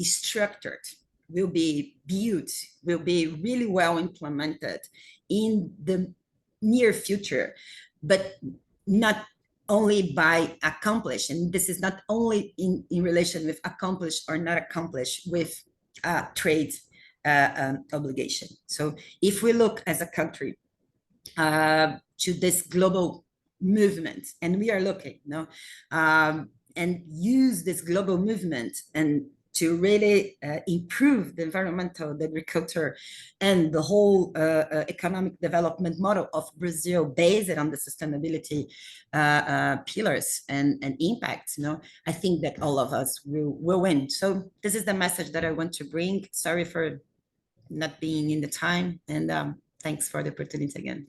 S3: structured, will be built, will be really well implemented in the near future, but not only by accomplish, and this is not only in relation with accomplish or not accomplish with trade obligation. So if we look as a country to this global movement, and we are looking, and use this global movement and to really improve the environmental, the agriculture, and the whole economic development model of Brazil based on the sustainability pillars and impacts, I think that all of us will win. So this is the message that I want to bring. Sorry for not being in the time, and thanks for the opportunity again.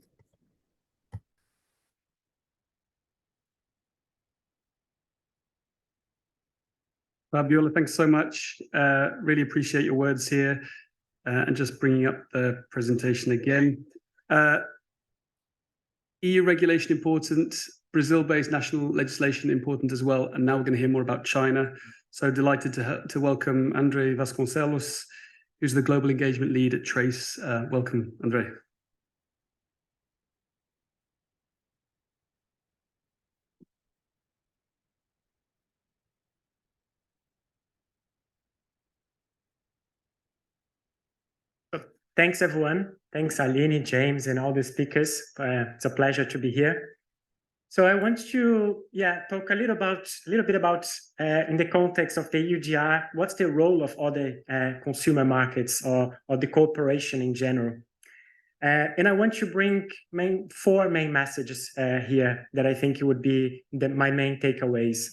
S1: Fabiola, thanks so much. Really appreciate your words here, and just bringing up the presentation again. EU regulation important, Brazil-based national legislation important as well, and now we're going to hear more about China. So delighted to welcome Andre Vasconcelos, who's the Global Engagement Lead at Trace. Welcome, Andre.
S4: Thanks, everyone. Thanks, Aline, James, and all the speakers. It's a pleasure to be here. So I want to talk a little bit about in the context of the EUDR, what's the role of other consumer markets or the cooperation in general. And I want to bring four main messages here that I think it would be my main takeaways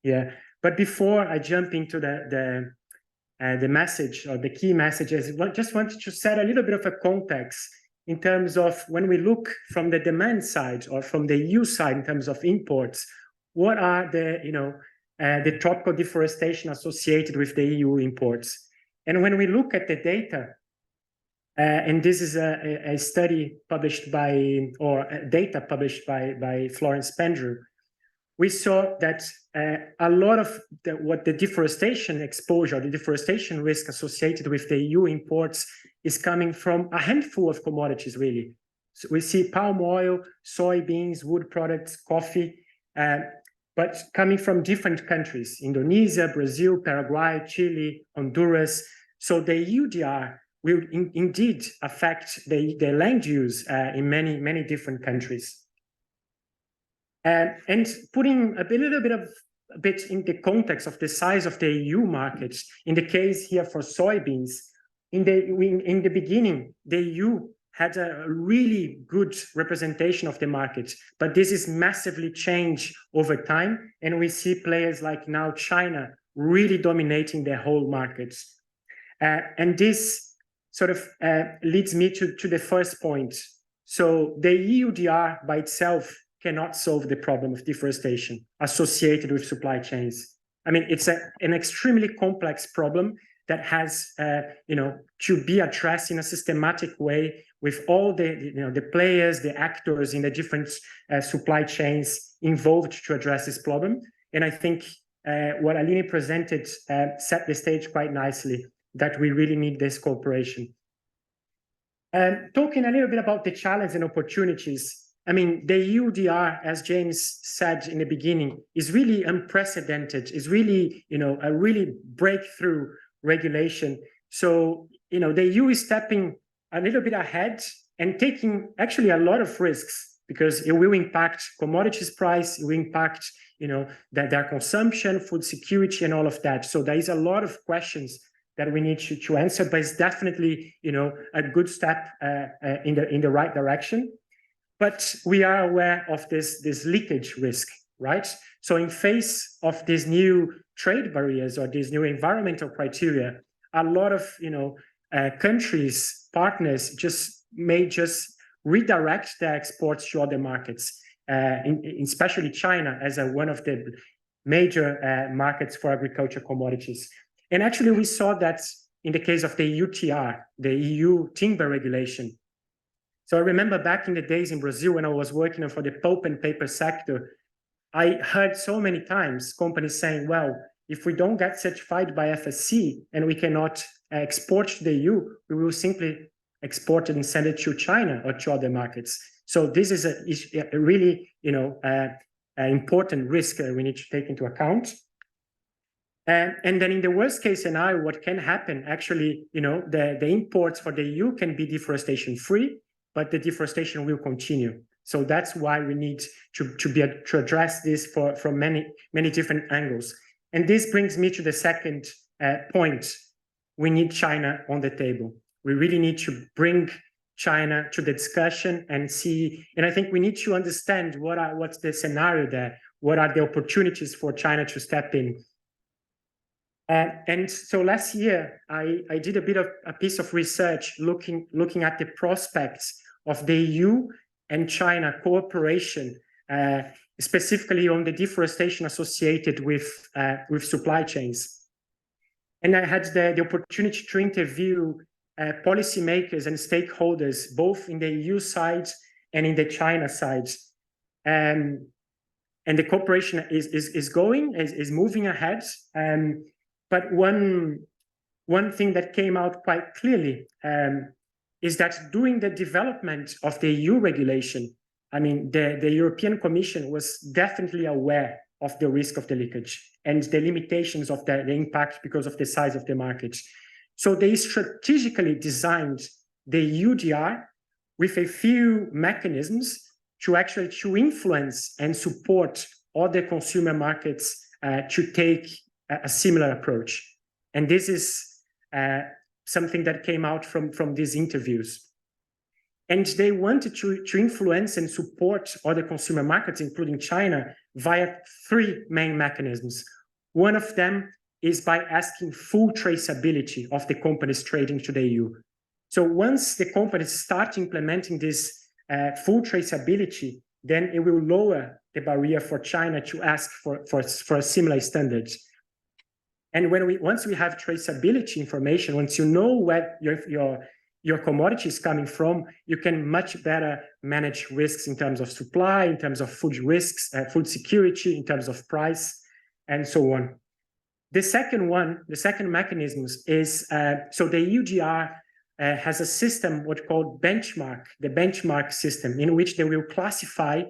S4: here. But before I jump into the message or the key messages, I just wanted to set a little bit of a context in terms of when we look from the demand side or from the EU side in terms of imports, what are the tropical deforestation associated with the EU imports. And when we look at the data, and this is a study published by, or data published by Florence Pendrew, we saw that a lot of what the deforestation exposure, the deforestation risk associated with the EU imports is coming from a handful of commodities, really. So we see palm oil, soybeans, wood products, coffee, but coming from different countries, Indonesia, Brazil, Paraguay, Chile, Honduras. So the EUDR will indeed affect the land use in many different countries. And putting a bit in the context of the size of the EU markets, in the case here for soybeans, in the beginning, the EU had a really good representation of the market, but this is massively changed over time, and we see players like now China really dominating their whole markets. And this sort of leads me to the first point. So the EUDR by itself cannot solve the problem of deforestation associated with supply chains. I mean, it's an extremely complex problem that has, to be addressed in a systematic way with all the players, the actors in the different supply chains involved to address this problem. And I think what Aline presented set the stage quite nicely, that we really need this cooperation. Talking a little bit about the challenges and opportunities, I mean, the EUDR, as James said in the beginning, is really unprecedented, is really, a really breakthrough regulation. So, the EU is stepping a little bit ahead and taking actually a lot of risks, because it will impact commodities price, it will impact, their consumption, food security, and all of that. So there is a lot of questions that we need to answer, but it's definitely, a good step in the right direction. But we are aware of this leakage risk, right? So in face of these new trade barriers or these new environmental criteria, a lot of countries, partners may just redirect their exports to other markets, especially China as one of the major markets for agricultural commodities. And actually, we saw that in the case of the EUDR, the EU timber regulation. So I remember back in the days in Brazil when I was working for the pulp and paper sector, I heard so many times companies saying, well, if we don't get certified by FSC and we cannot export to the EU, we will simply export it and send it to China or to other markets. So this is a really, important risk we need to take into account. And then in the worst case scenario, what can happen, actually, the imports for the EU can be deforestation free, but the deforestation will continue. So that's why we need to address this from many different angles. And this brings me to the second point. We need China on the table. We really need to bring China to the discussion and see, and I think we need to understand what's the scenario there, what are the opportunities for China to step in. And so last year, I did a piece of research looking at the prospects of the EU and China cooperation, specifically on the deforestation associated with supply chains. And I had the opportunity to interview policymakers and stakeholders, both in the EU side and in the China side. And the cooperation is moving ahead. But one thing that came out quite clearly is that during the development of the EU regulation, I mean, the European Commission was definitely aware of the risk of the leakage and the limitations of the impact because of the size of the market. So they strategically designed the EUDR with a few mechanisms to influence and support other consumer markets to take a similar approach. And this is something that came out from these interviews. And they wanted to influence and support other consumer markets, including China, via three main mechanisms. One of them is by asking full traceability of the companies trading to the EU. So once the companies start implementing this full traceability, then it will lower the barrier for China to ask for a similar standard. And once we have traceability information, once you know where your commodity is coming from, you can much better manage risks in terms of supply, in terms of food risks, food security, in terms of price, and so on. The second mechanism is, so the EUDR has a system what's called benchmark, the benchmark system, in which they will classify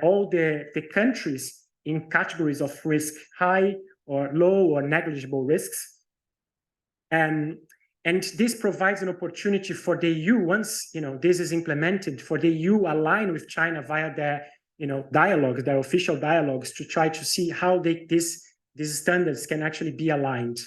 S4: all the countries in categories of risk, high or low or negligible risks. And this provides an opportunity for the EU, once this is implemented, for the EU align with China via their dialogues, their official dialogues, to try to see how these standards can actually be aligned.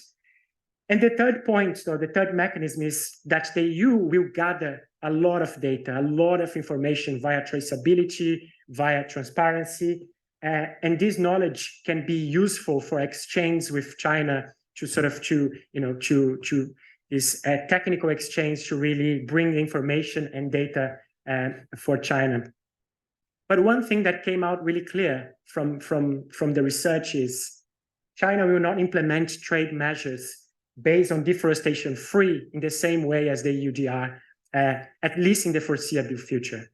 S4: And the third point, so the third mechanism, is that the EU will gather a lot of data, a lot of information via traceability, via transparency, and this knowledge can be useful for exchange with China to this technical exchange to really bring information and data for China. But one thing that came out really clear from the research is China will not implement trade measures based on deforestation free in the same way as the EUDR, at least in the foreseeable future.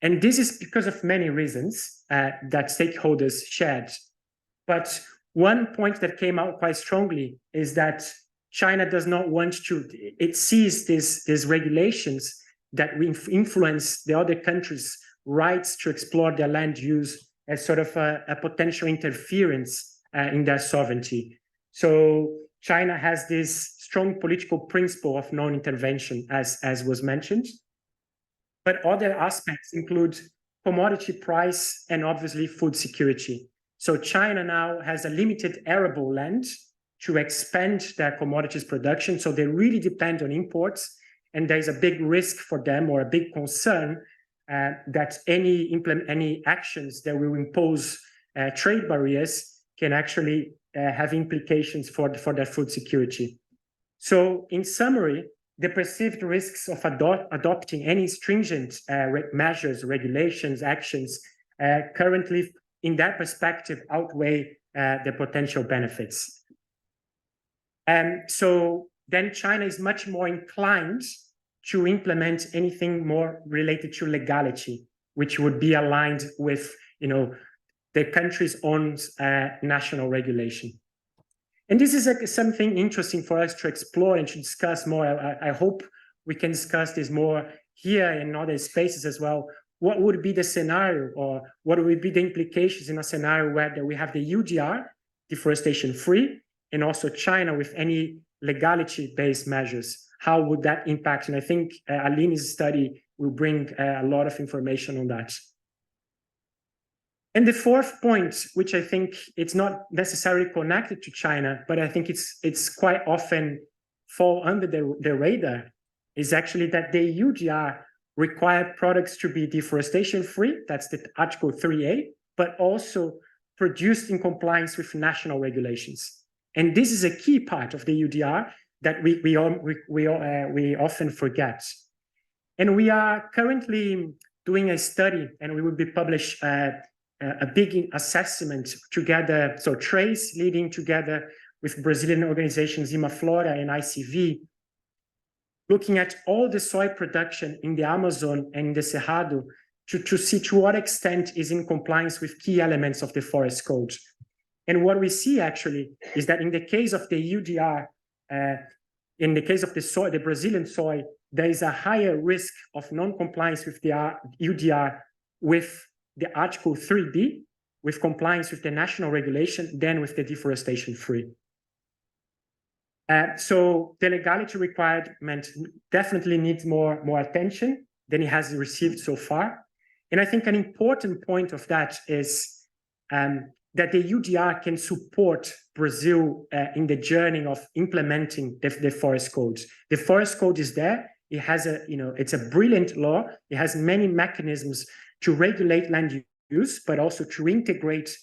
S4: And this is because of many reasons that stakeholders shared. But one point that came out quite strongly is that China does not want to, it sees these regulations that will influence the other countries' rights to explore their land use as sort of a potential interference in their sovereignty. So China has this strong political principle of non-intervention, as was mentioned. But other aspects include commodity price and obviously food security. So China now has a limited arable land to expand their commodities production. So they really depend on imports. And there's a big risk for them, or a big concern, that any actions that will impose trade barriers can actually have implications for their food security. So in summary, the perceived risks of adopting any stringent measures, regulations, actions currently, in that perspective, outweigh the potential benefits. So then China is much more inclined to implement anything more related to legality, which would be aligned with, the country's own national regulation. And this is something interesting for us to explore and to discuss more. I hope we can discuss this more here in other spaces as well. What would be the scenario, or what would be the implications in a scenario where we have the EUDR, deforestation free, and also China with any legality-based measures? How would that impact? And I think Aline's study will bring a lot of information on that. And the fourth point, which I think it's not necessarily connected to China, but I think it's quite often fall under the radar, is actually that the EUDR require products to be deforestation free, that's the Article 3A, but also produced in compliance with national regulations. And this is a key part of the EUDR that we often forget. And we are currently doing a study, and we will be published a big assessment together, so TRACE leading together with Brazilian organizations Imaflora and ICV, looking at all the soy production in the Amazon and in the Cerrado to see to what extent is in compliance with key elements of the forest code. And what we see actually is that in the case of the EUDR, in the case of the soy, the Brazilian soy, there is a higher risk of non-compliance with the EUDR with the Article 3B, with compliance with the national regulation, than with the deforestation free. So the legality requirement definitely needs more attention than it has received so far. And I think an important point of that is that the EUDR can support Brazil in the journey of implementing the forest codes. The forest code is there. It has it's a brilliant law. It has many mechanisms to regulate land use, but also to integrate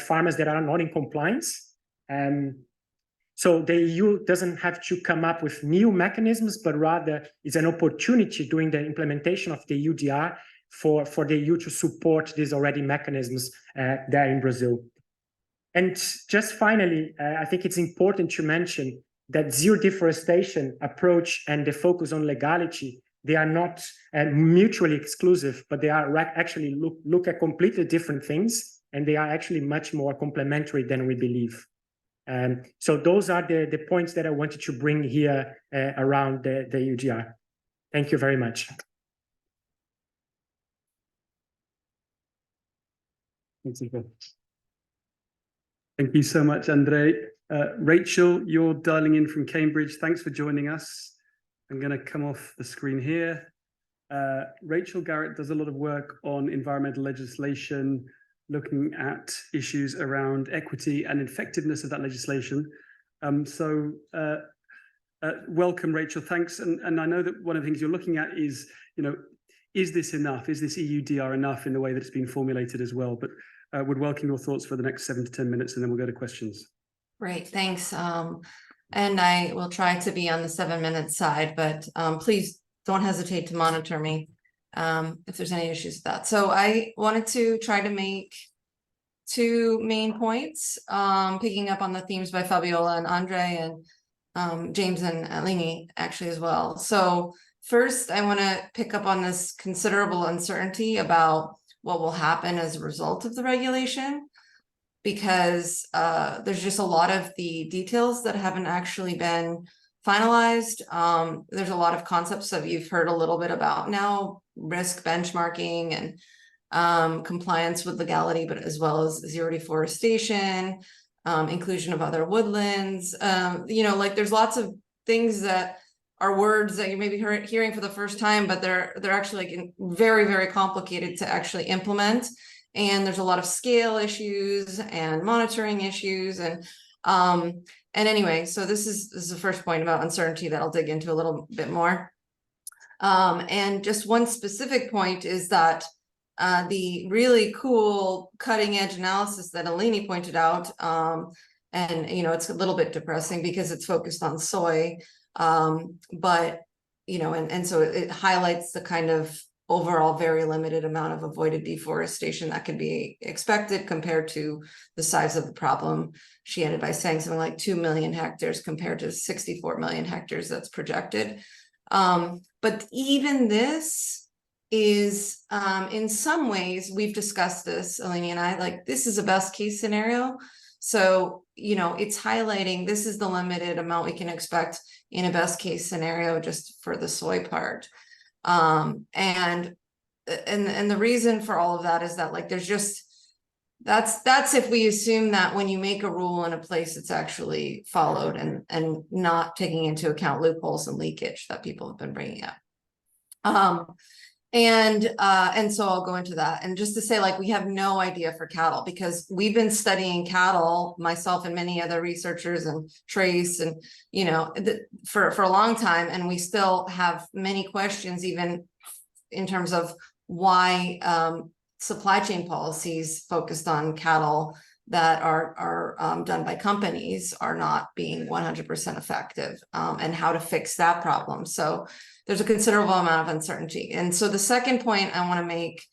S4: farmers that are not in compliance. So the EU doesn't have to come up with new mechanisms, but rather it's an opportunity during the implementation of the EUDR for the EU to support these already mechanisms there in Brazil. And just finally, I think it's important to mention that zero deforestation approach and the focus on legality, they are not mutually exclusive, but they are actually look at completely different things, and they are actually much more complementary than we believe. So those are the points that I wanted to bring here around the EUDR. Thank you very much.
S1: Thank you so much, Andre. Rachel, you're dialing in from Cambridge. Thanks for joining us. I'm going to come off the screen here. Rachel Garrett does a lot of work on environmental legislation, looking at issues around equity and effectiveness of that legislation. Welcome, Rachel. Thanks. And I know that one of the things you're looking at is, is this enough? Is this EUDR enough in the way that it's been formulated as well? But would welcome your thoughts for the next 7 to 10 minutes, and then we'll go to questions.
S5: Great, thanks. And I will try to be on the 7-minute side, but please don't hesitate to monitor me if there's any issues with that. So I wanted to try to make 2 main points, picking up on the themes by Fabiola and Andre and James and Aline actually as well. So first, I want to pick up on this considerable uncertainty about what will happen as a result of the regulation, because there's just a lot of the details that haven't actually been finalized. There's a lot of concepts that you've heard a little bit about now, risk benchmarking and compliance with legality, but as well as zero deforestation, inclusion of other woodlands. Like there's lots of things that are words that you may be hearing for the first time, but they're actually like very, very complicated to actually implement. And there's a lot of scale issues and monitoring issues. And anyway, so this is the first point about uncertainty that I'll dig into a little bit more. And just one specific point is that the really cool cutting edge analysis that Aline pointed out, and it's a little bit depressing because it's focused on soy, but and so it highlights the kind of overall very limited amount of avoided deforestation that can be expected compared to the size of the problem. She ended by saying something like 2 million hectares compared to 64 million hectares that's projected. But even this is, in some ways, we've discussed this, Aline and I, like this is a best case scenario. So, it's highlighting this is the limited amount we can expect in a best case scenario just for the soy part. And the reason for all of that is that like there's just that's if we assume that when you make a rule in a place it's actually followed and not taking into account loopholes and leakage that people have been bringing up. And so I'll go into that. And just to say, like, we have no idea for cattle because we've been studying cattle, myself and many other researchers and Trace and, for a long time. And we still have many questions, even in terms of why supply chain policies focused on cattle that are done by companies are not being 100% effective, and how to fix that problem. So there's a considerable amount of uncertainty. And so the second point I want to make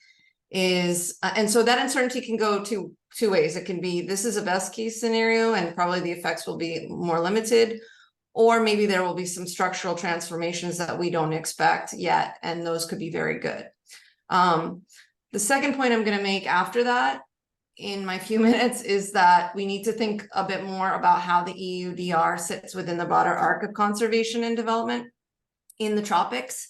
S5: is, and so that uncertainty can go two ways. It can be, this is a best case scenario and probably the effects will be more limited, or maybe there will be some structural transformations that we don't expect yet, and those could be very good. The second point I'm going to make after that in my few minutes is that we need to think a bit more about how the EUDR sits within the broader arc of conservation and development in the tropics.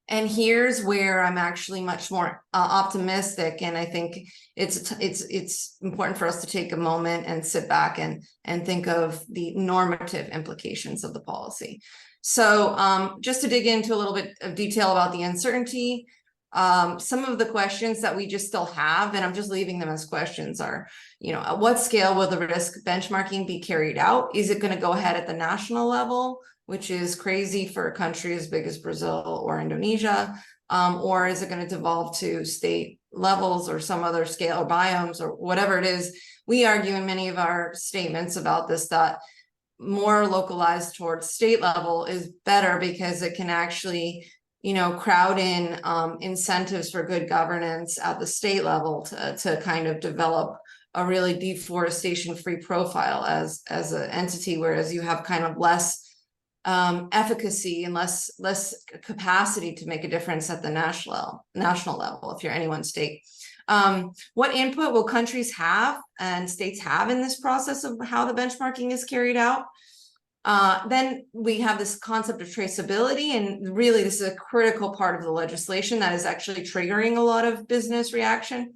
S5: And here's where I'm actually much more optimistic. And I think it's important for us to take a moment and sit back and think of the normative implications of the policy. So just to dig into a little bit of detail about the uncertainty, some of the questions that we just still have, and I'm just leaving them as questions, are, at what scale will the risk benchmarking be carried out? Is it going to go ahead at the national level, which is crazy for a country as big as Brazil or Indonesia? Or is it going to devolve to state levels or some other scale or biomes or whatever it is? We argue in many of our statements about this that more localized towards state level is better because it can actually crowd in incentives for good governance at the state level to kind of develop a really deforestation-free profile as an entity, whereas you have kind of less efficacy and less capacity to make a difference at the national level if you're any one state. What input will countries have and states have in this process of how the benchmarking is carried out? Then we have this concept of traceability, and really this is a critical part of the legislation that is actually triggering a lot of business reaction,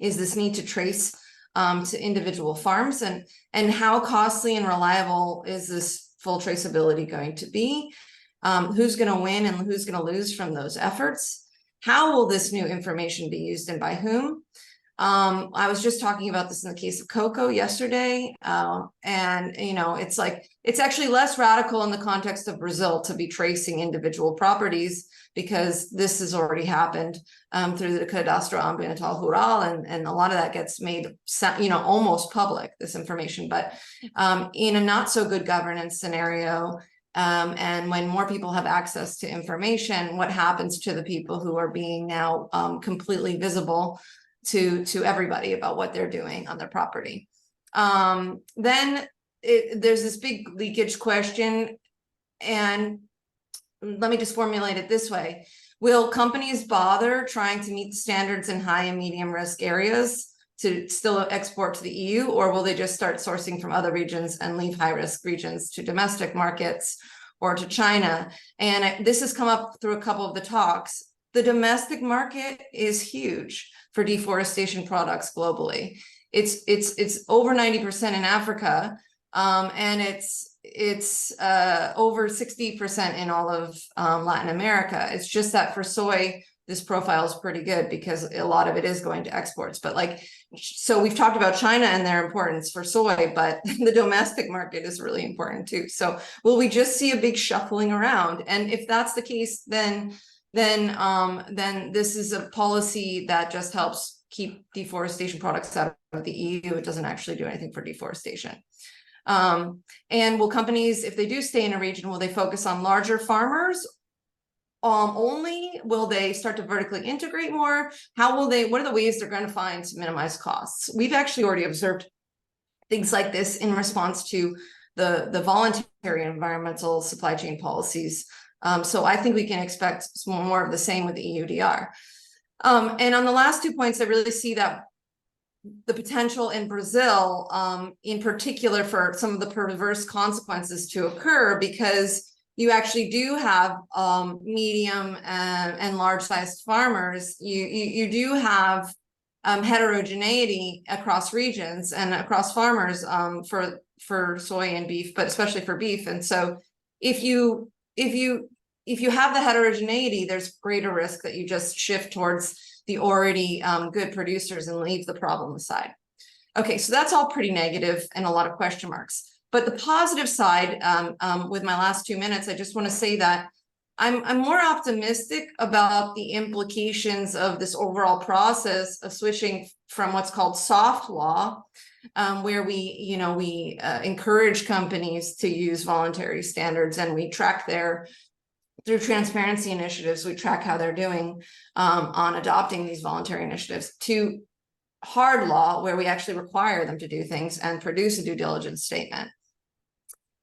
S5: is this need to trace to individual farms, and how costly and reliable is this full traceability going to be? Who's going to win and who's going to lose from those efforts? How will this new information be used and by whom? I was just talking about this in the case of cocoa yesterday, and it's actually less radical in the context of Brazil to be tracing individual properties, because this has already happened through the Cadastro Ambiental Rural, and a lot of that gets made almost public, this information. But in a not so good governance scenario, and when more people have access to information, what happens to the people who are being now completely visible to everybody about what they're doing on their property? Then there's this big leakage question, and let me just formulate it this way. Will companies bother trying to meet the standards in high and medium risk areas to still export to the EU, or will they just start sourcing from other regions and leave high risk regions to domestic markets or to China? And this has come up through a couple of the talks. The domestic market is huge for deforestation products globally. It's over 90% in Africa, and it's over 60% in all of Latin America. It's just that for soy, this profile is pretty good because a lot of it is going to exports. But like, so we've talked about China and their importance for soy, but the domestic market is really important too. So will we just see a big shuffling around? And if that's the case, then this is a policy that just helps keep deforestation products out of the EU. It doesn't actually do anything for deforestation. And will companies, if they do stay in a region, will they focus on larger farmers only? Will they start to vertically integrate more? How will they, what are the ways they're going to find to minimize costs? We've actually already observed things like this in response to the voluntary environmental supply chain policies. So I think we can expect more of the same with the EUDR. And on the last 2 points, I really see that the potential in Brazil, in particular, for some of the perverse consequences to occur, because you actually do have medium and large-sized farmers. You do have heterogeneity across regions and across farmers for soy and beef, but especially for beef. And so if you have the heterogeneity, there's greater risk that you just shift towards the already good producers and leave the problem aside. Okay, so that's all pretty negative and a lot of question marks. But the positive side, with my last 2 minutes, I just want to say that I'm more optimistic about the implications of this overall process of switching from what's called soft law, where we encourage companies to use voluntary standards, and we track through transparency initiatives, we track how they're doing on adopting these voluntary initiatives, to hard law, where we actually require them to do things and produce a due diligence statement.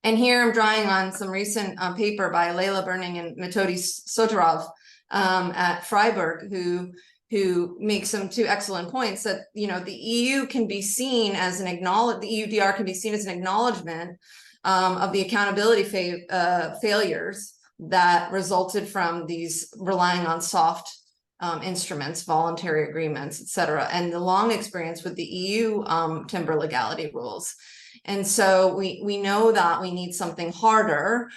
S5: And here I'm drawing on some recent paper by Leila Burning and Metodi Soterroni at Freiburg, who make some two excellent points, that the EU can be seen as the EUDR can be seen as an acknowledgement of the accountability failures that resulted from these relying on soft instruments, voluntary agreements, etc., and the long experience with the EU timber legality rules. And so we know that we need something harder.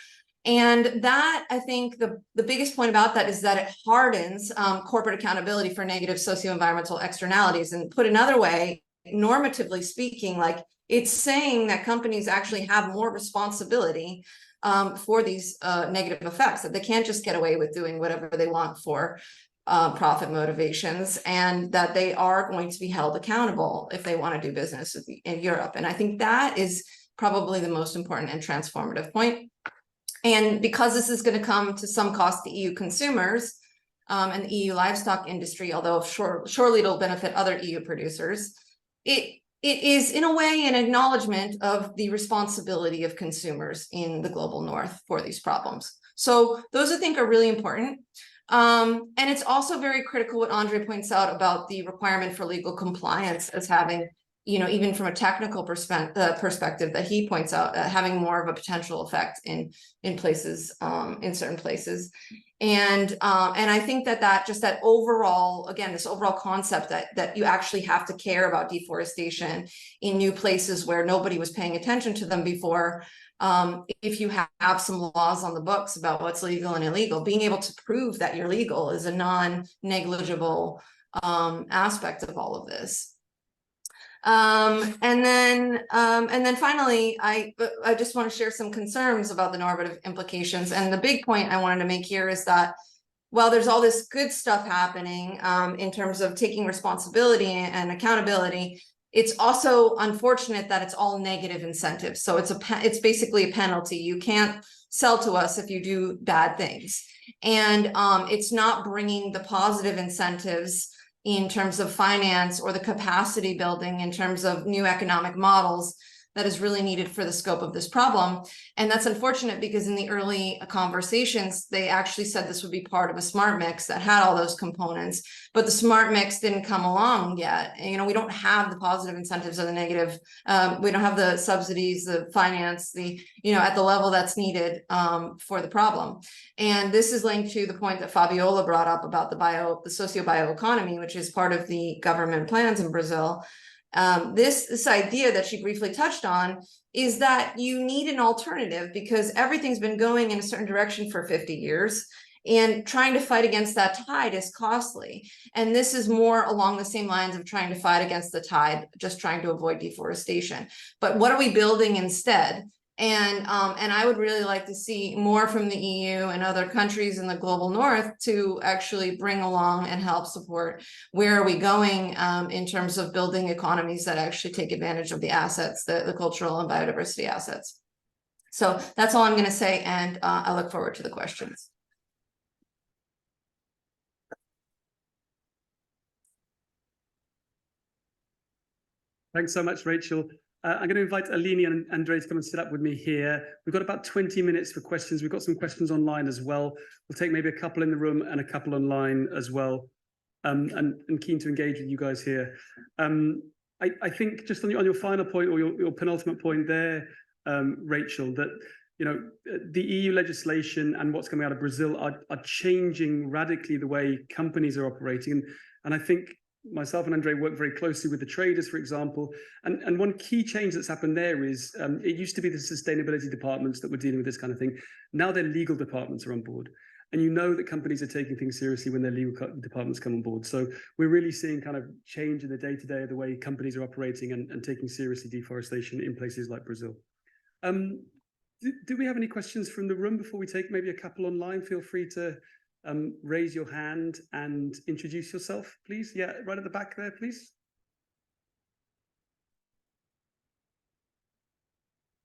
S5: And that, I think, the biggest point about that is that it hardens corporate accountability for negative socio-environmental externalities. And put another way, normatively speaking, like, it's saying that companies actually have more responsibility for these negative effects, that they can't just get away with doing whatever they want for profit motivations, and that they are going to be held accountable if they want to do business in Europe. And I think that is probably the most important and transformative point. And because this is going to come to some cost to EU consumers and the EU livestock industry, although surely it'll benefit other EU producers, it is in a way an acknowledgement of the responsibility of consumers in the global north for these problems. So those, I think, are really important. And it's also very critical what Andre points out about the requirement for legal compliance as having, even from a technical perspective that he points out, having more of a potential effect in places, in certain places. And I think that overall, again, this overall concept that you actually have to care about deforestation in new places where nobody was paying attention to them before. If you have some laws on the books about what's legal and illegal, being able to prove that you're legal is a non-negligible aspect of all of this. And then finally, I just want to share some concerns about the normative implications. And the big point I wanted to make here is that while there's all this good stuff happening in terms of taking responsibility and accountability, it's also unfortunate that it's all negative incentives. So it's basically a penalty. You can't sell to us if you do bad things. And it's not bringing the positive incentives in terms of finance or the capacity building in terms of new economic models that is really needed for the scope of this problem. And that's unfortunate because in the early conversations, they actually said this would be part of a smart mix that had all those components, but the smart mix didn't come along yet. And, we don't have the positive incentives or the negative. We don't have the subsidies, the finance, at the level that's needed for the problem. And this is linked to the point that Fabiola brought up about the socio-bioeconomy, which is part of the government plans in Brazil. This idea that she briefly touched on is that you need an alternative because everything's been going in a certain direction for 50 years. And trying to fight against that tide is costly. And this is more along the same lines of trying to fight against the tide, just trying to avoid deforestation. But what are we building instead? And I would really like to see more from the EU and other countries in the global north to actually bring along and help support where are we going in terms of building economies that actually take advantage of the assets, the cultural and biodiversity assets. So that's all I'm going to say, and I look forward to the questions.
S1: Thanks so much, Rachel. I'm going to invite Aline and Andre to come and sit up with me here. We've got about 20 minutes for questions. We've got some questions online as well. We'll take maybe a couple in the room and a couple online as well. And keen to engage with you guys here. I think just on your final point, or your penultimate point there, Rachel, that the EU legislation and what's coming out of Brazil are changing radically the way companies are operating. And I think myself and Andre work very closely with the traders, for example. And one key change that's happened there is it used to be the sustainability departments that were dealing with this kind of thing. Now their legal departments are on board. And you know that companies are taking things seriously when their legal departments come on board. So we're really seeing kind of change in the day-to-day of the way companies are operating and taking seriously deforestation in places like Brazil. Do we have any questions from the room before we take maybe a couple online? Feel free to raise your hand and introduce yourself, please. Yeah, right at the back there, please.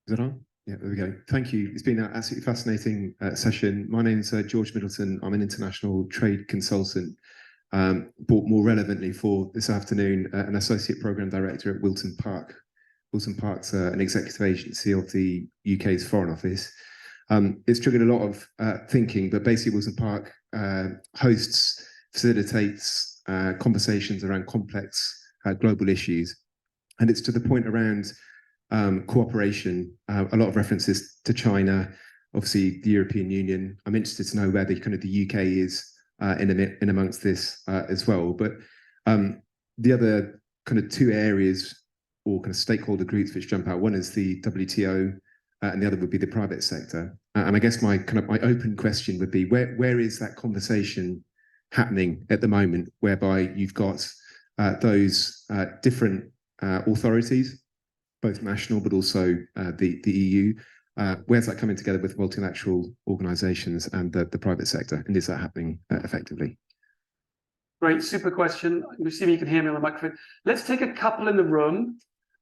S6: Is that on? Yeah, there we go. Thank you. It's been an absolutely fascinating session. My name is George Middleton. I'm an international trade consultant, but more relevantly for this afternoon, an associate program director at Wilton Park. Wilton Park's an executive agency of the UK's Foreign Office. It's triggered a lot of thinking, but basically Wilton Park hosts, facilitates conversations around complex global issues. And it's to the point around cooperation, a lot of references to China, obviously the European Union. I'm interested to know where the UK is in amongst this as well. But the other kind of two areas or kind of stakeholder groups which jump out, one is the WTO, and the other would be the private sector. And I guess my open question would be, where is that conversation happening at the moment, whereby you've got those different authorities, both national but also the EU? Where's that coming together with multilateral organisations and the private sector, and is that happening effectively?
S1: Great, super question. Let me see if you can hear me on the microphone. Let's take a couple in the room.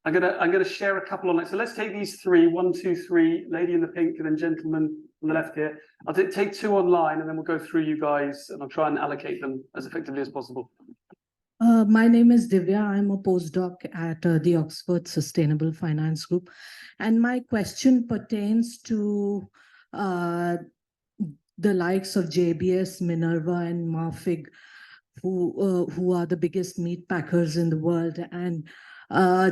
S1: I'm gonna share a couple online. So let's take these three, 1, 2, 3, lady in the pink, and then gentleman on the left here. I'll take two online, and then we'll go through you guys, and I'll try and allocate them as effectively as possible.
S7: My name is Divya. I'm a postdoc at the Oxford Sustainable Finance Group. And my question pertains to the likes of JBS, Minerva, and Marfrig, who are the biggest meat packers in the world. And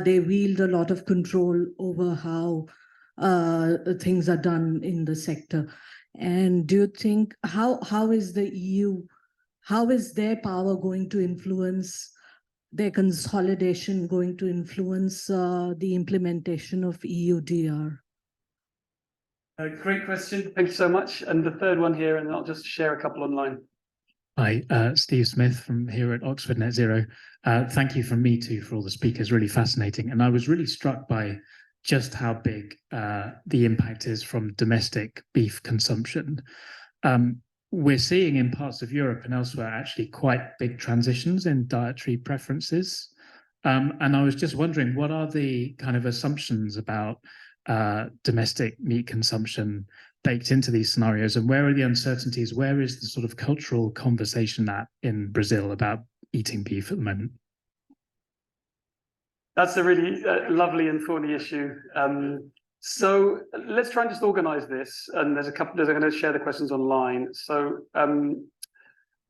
S7: they wield a lot of control over how things are done in the sector. And do you think, how is the EU, how is their power going to influence, their consolidation going to influence the implementation of EUDR?
S1: Great question. Thank you so much. And the third one here, and I'll just share a couple online.
S8: Hi, Steve Smith from here at Oxford Net Zero. Thank you from me too for all the speakers, really fascinating. And I was really struck by just how big the impact is from domestic beef consumption. We're seeing in parts of Europe and elsewhere actually quite big transitions in dietary preferences. And I was just wondering, what are the kind of assumptions about domestic meat consumption baked into these scenarios, and where are the uncertainties? Where is the sort of cultural conversation at in Brazil about eating beef at the moment?
S1: That's a really lovely and thorny issue. So let's try and just organize this. And there's a couple, I'm going to share the questions online. So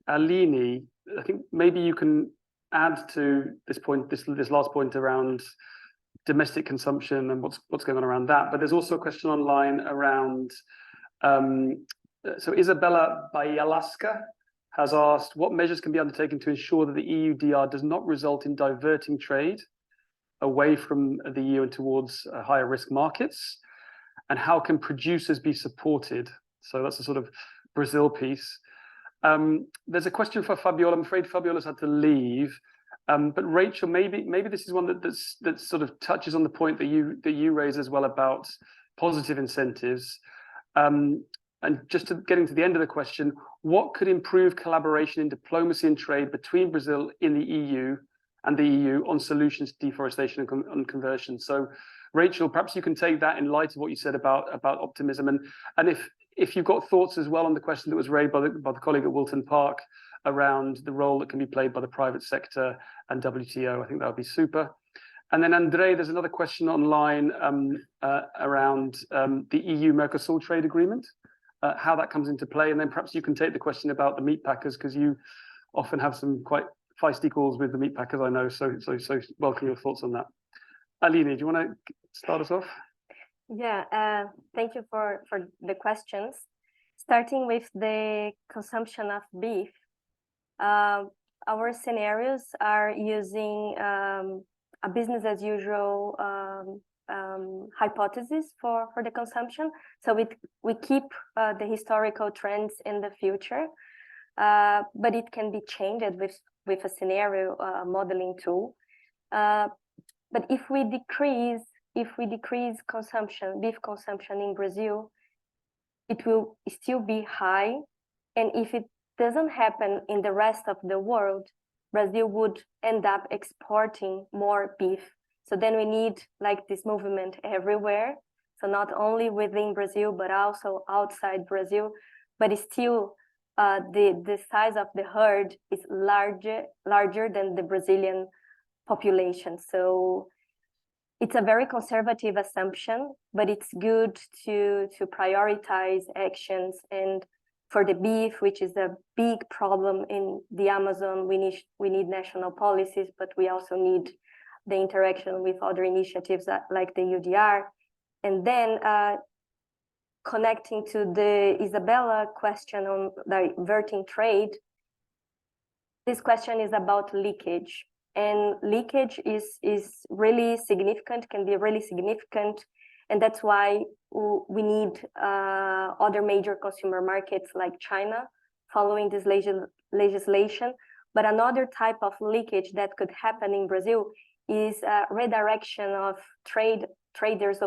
S1: Aline, I think maybe you can add to this point, this last point around domestic consumption and what's going on around that. But there's also a question online around, so Isabella Bayalaska has asked, what measures can be undertaken to ensure that the EUDR does not result in diverting trade away from the EU and towards higher risk markets? And how can producers be supported? So that's a sort of Brazil piece. There's a question for Fabiola. I'm afraid Fabiola's had to leave. But Rachel, maybe this is one that sort of touches on the point that you raise as well about positive incentives. And just getting to the end of the question, what could improve collaboration in diplomacy and trade between Brazil in the EU and the EU on solutions to deforestation and conversion? So, Rachel, perhaps you can take that in light of what you said about optimism, and if you've got thoughts as well on the question that was raised by the colleague at Wilton Park around the role that can be played by the private sector and WTO, I think that would be super. And then, Andre, there's another question online around the EU-Mercosur trade agreement, how that comes into play. And then perhaps you can take the question about the meat packers, because you often have some quite feisty calls with the meat packers, I know. So welcome your thoughts on that. Aline, do you want to start us off?
S2: Yeah, thank you for the questions. Starting with the consumption of beef, our scenarios are using a business as usual hypothesis for the consumption. So we keep the historical trends in the future, but it can be changed with a scenario modeling tool. But if we decrease beef consumption in Brazil, it will still be high. And if it doesn't happen in the rest of the world, Brazil would end up exporting more beef. So then we need like this movement everywhere. So not only within Brazil, but also outside Brazil. But it's still the size of the herd is larger than the Brazilian population. So it's a very conservative assumption, but it's good to prioritize actions. And for the beef, which is a big problem in the Amazon, we need national policies, but we also need the interaction with other initiatives like the EUDR. And then connecting to the Isabella question on diverting trade, this question is about leakage. And leakage is really significant, can be really significant. And that's why we need other major consumer markets like China following this legislation. But another type of leakage that could happen in Brazil is redirection of traders'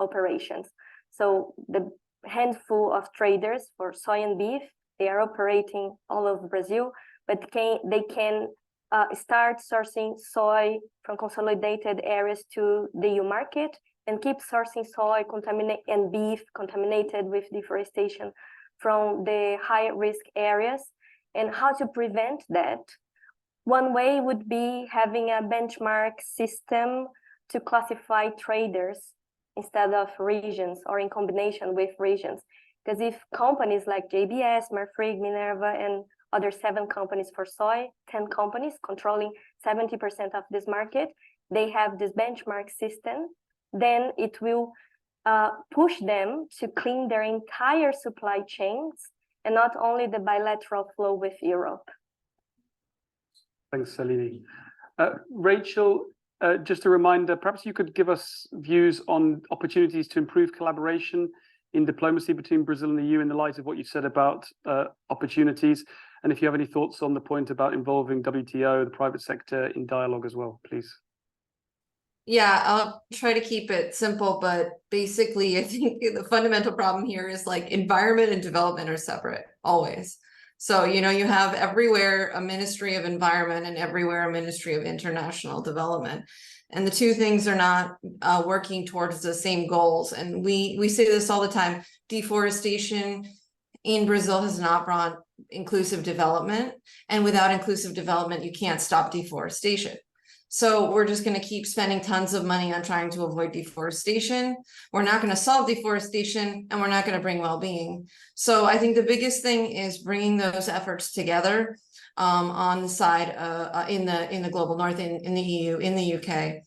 S2: operations. So the handful of traders for soy and beef, they are operating all over Brazil, but they can start sourcing soy from consolidated areas to the EU market and keep sourcing soy and beef contaminated with deforestation from the high risk areas. And how to prevent that? One way would be having a benchmark system to classify traders instead of regions or in combination with regions. Because if companies like JBS, Marfrig, Minerva, and other 7 companies for soy, 10 companies controlling 70% of this market, they have this benchmark system, then it will push them to clean their entire supply chains and not only the bilateral flow with Europe.
S1: Thanks, Aline. Rachel, just a reminder, perhaps you could give us views on opportunities to improve collaboration in diplomacy between Brazil and the EU in the light of what you said about opportunities. And if you have any thoughts on the point about involving WTO, the private sector in dialogue as well, please.
S5: Yeah, I'll try to keep it simple, but basically I think the fundamental problem here is like environment and development are separate always. So, you have everywhere a Ministry of Environment and everywhere a Ministry of International Development. And the two things are not working towards the same goals. And we say this all the time, deforestation in Brazil has not brought inclusive development. And without inclusive development, you can't stop deforestation. So we're just going to keep spending tons of money on trying to avoid deforestation. We're not going to solve deforestation, and we're not going to bring well-being. So I think the biggest thing is bringing those efforts together on the side in the global north, in the EU, in the UK,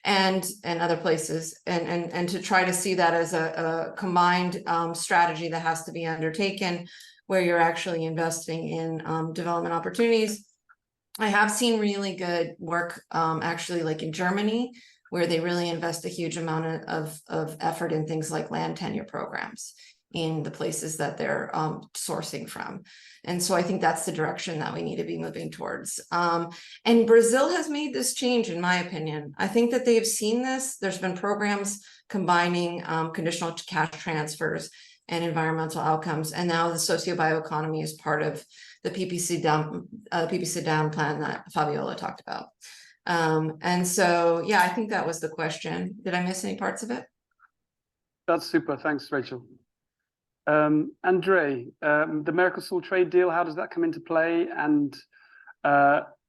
S5: and other places, and to try to see that as a combined strategy that has to be undertaken, where you're actually investing in development opportunities. I have seen really good work, actually, like in Germany, where they really invest a huge amount of effort in things like land tenure programs in the places that they're sourcing from. And so I think that's the direction that we need to be moving towards. And Brazil has made this change, in my opinion. I think that they've seen this. There's been programs combining conditional cash transfers and environmental outcomes. And now the socio-bioeconomy is part of the PPC down plan that Fabiola talked about. And so, yeah, I think that was the question. Did I miss any parts of it?
S1: That's super. Thanks, Rachel. Andre, the Mercosur trade deal, how does that come into play? And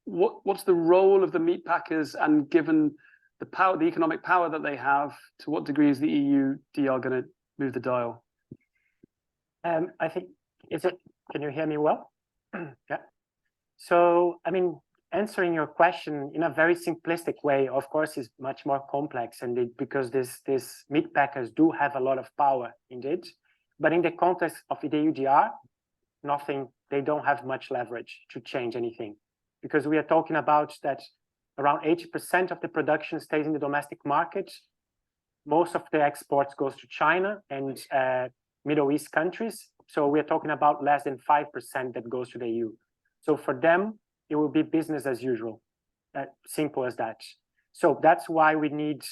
S1: what's the role of the meat packers? And given the power, the economic power that they have, to what degree is the EUDR going to move the dial?
S4: I think, can you hear me well? Yeah. So, I mean, answering your question in a very simplistic way, of course, is much more complex, and because these meat packers do have a lot of power indeed. But in the context of the EUDR, they don't have much leverage to change anything, because we are talking about that around 80% of the production stays in the domestic market. Most of the exports goes to China and Middle East countries. So we're talking about less than 5% that goes to the EU. So for them, it will be business as usual, simple as that. So that's why we need,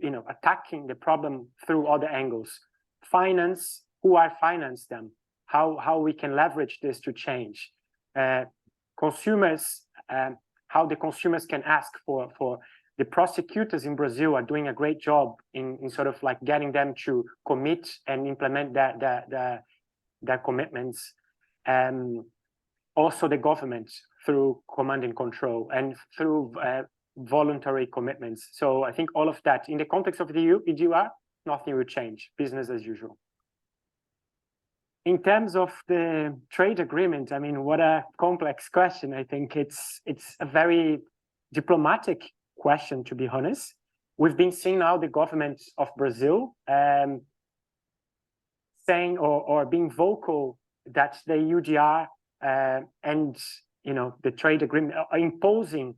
S4: attacking the problem through other angles. Finance, who are finance them? How we can leverage this to change? Consumers, how the consumers can ask for the prosecutors in Brazil are doing a great job in sort of like getting them to commit and implement their commitments. Also the government through command and control and through voluntary commitments. So I think all of that in the context of the EUDR, nothing will change, business as usual. In terms of the trade agreement, I mean, what a complex question. I think it's a very diplomatic question, to be honest. We've been seeing now the government of Brazil saying or being vocal that the EUDR and the trade agreement are imposing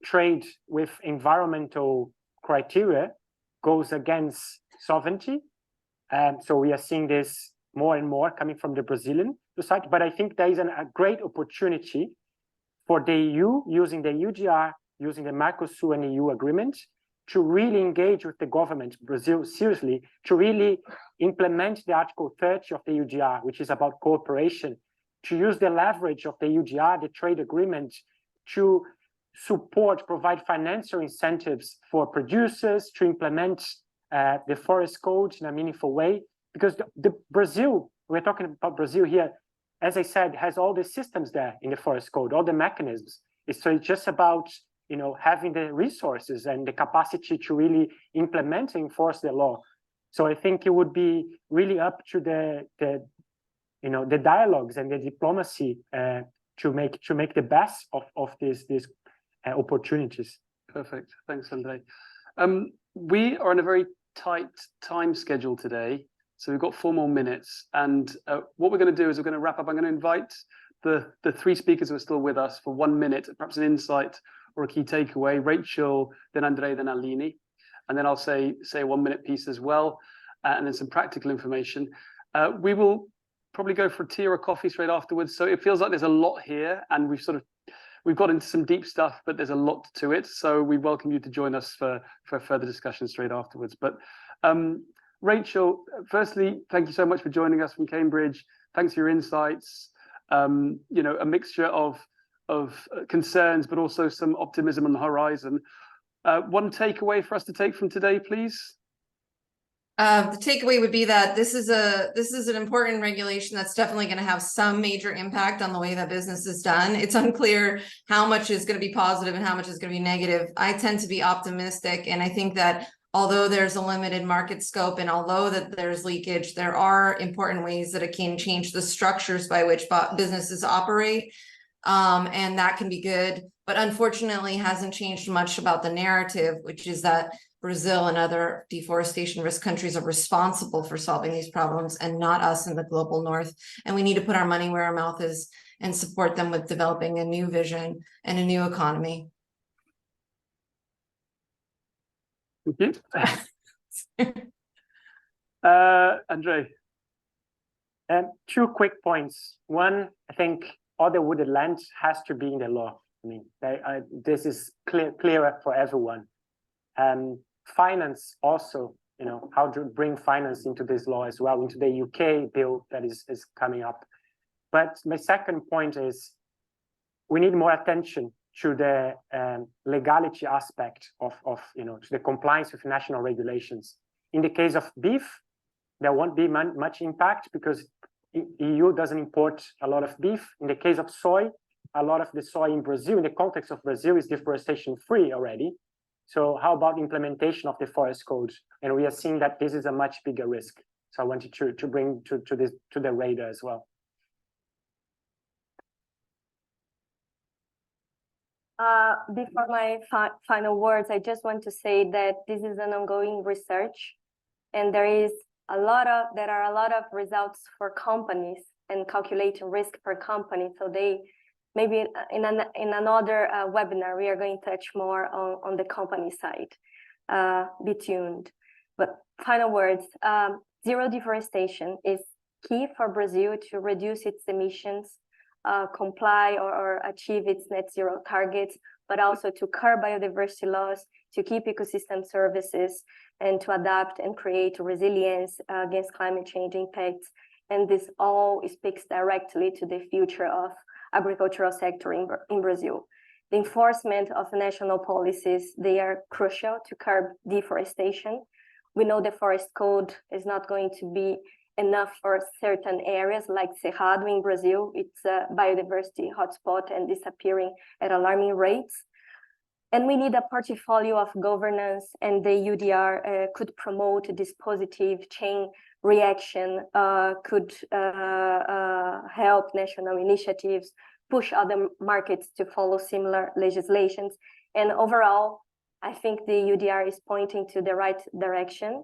S4: trade with environmental criteria goes against sovereignty. So we are seeing this more and more coming from the Brazilian society. But I think there is a great opportunity for the EU, using the EUDR, using the Mercosur and EU agreement, to really engage with the government, Brazil, seriously, to really implement the Article 30 of the EUDR, which is about cooperation, to use the leverage of the EUDR, the trade agreement, to support, provide financial incentives for producers to implement the forest code in a meaningful way. Because the Brazil, we're talking about Brazil here, as I said, has all the systems there in the forest code, all the mechanisms. So it's just about having the resources and the capacity to really implement and enforce the law. So I think it would be really up to the dialogues and the diplomacy to make the best of these opportunities.
S1: Perfect. Thanks, Andre. We are on a very tight time schedule today, so we've got 4 more minutes. And what we're going to do is we're going to wrap up. I'm going to invite the 3 speakers who are still with us for 1 minute, perhaps an insight or a key takeaway. Rachel, then Andre, then Aline. And then I'll say a 1 minute piece as well, and then some practical information. We will probably go for a tea or a coffee straight afterwards. So it feels like there's a lot here, and we've got into some deep stuff, but there's a lot to it. So we welcome you to join us for further discussion straight afterwards. But Rachel, firstly, thank you so much for joining us from Cambridge. Thanks for your insights. A mixture of concerns, but also some optimism on the horizon. One takeaway for us to take from today, please.
S5: The takeaway would be that this is an important regulation that's definitely going to have some major impact on the way that business is done. It's unclear how much is going to be positive and how much is going to be negative. I tend to be optimistic, and I think that although there's a limited market scope and although that there's leakage, there are important ways that it can change the structures by which businesses operate, and that can be good. But unfortunately, hasn't changed much about the narrative, which is that Brazil and other deforestation risk countries are responsible for solving these problems and not us in the global north. And we need to put our money where our mouth is and support them with developing a new vision and a new economy.
S1: Thank you. Andre.
S4: Two quick points. One, I think all the wooded land has to be in the law. I mean, this is clearer for everyone. Finance also, you know, how to bring finance into this law as well, into the UK bill that is coming up. But my second point is we need more attention to the legality aspect of you know, to the compliance with national regulations. In the case of beef, there won't be much impact because EU doesn't import a lot of beef. In the case of soy, a lot of the soy in Brazil, in the context of Brazil, is deforestation free already. So how about implementation of the forest code? And we are seeing that this is a much bigger risk. So I wanted to bring to the radar as well.
S2: Before my final words, I just want to say that this is an ongoing research, and there are a lot of results for companies and calculating risk per company. So they maybe in another webinar we are going to touch more on the company side. Be tuned. But final words: zero deforestation is key for Brazil to reduce its emissions, comply or achieve its net zero targets, but also to curb biodiversity loss, to keep ecosystem services, and to adapt and create resilience against climate change impacts. And this all speaks directly to the future of agricultural sector in Brazil. The enforcement of national policies, they are crucial to curb deforestation. We know the forest code is not going to be enough for certain areas like Cerrado in Brazil. It's a biodiversity hotspot and disappearing at alarming rates. And we need a portfolio of governance, and the EUDR could promote this positive chain reaction, could help national initiatives, push other markets to follow similar legislations. And overall, I think the EUDR is pointing to the right direction,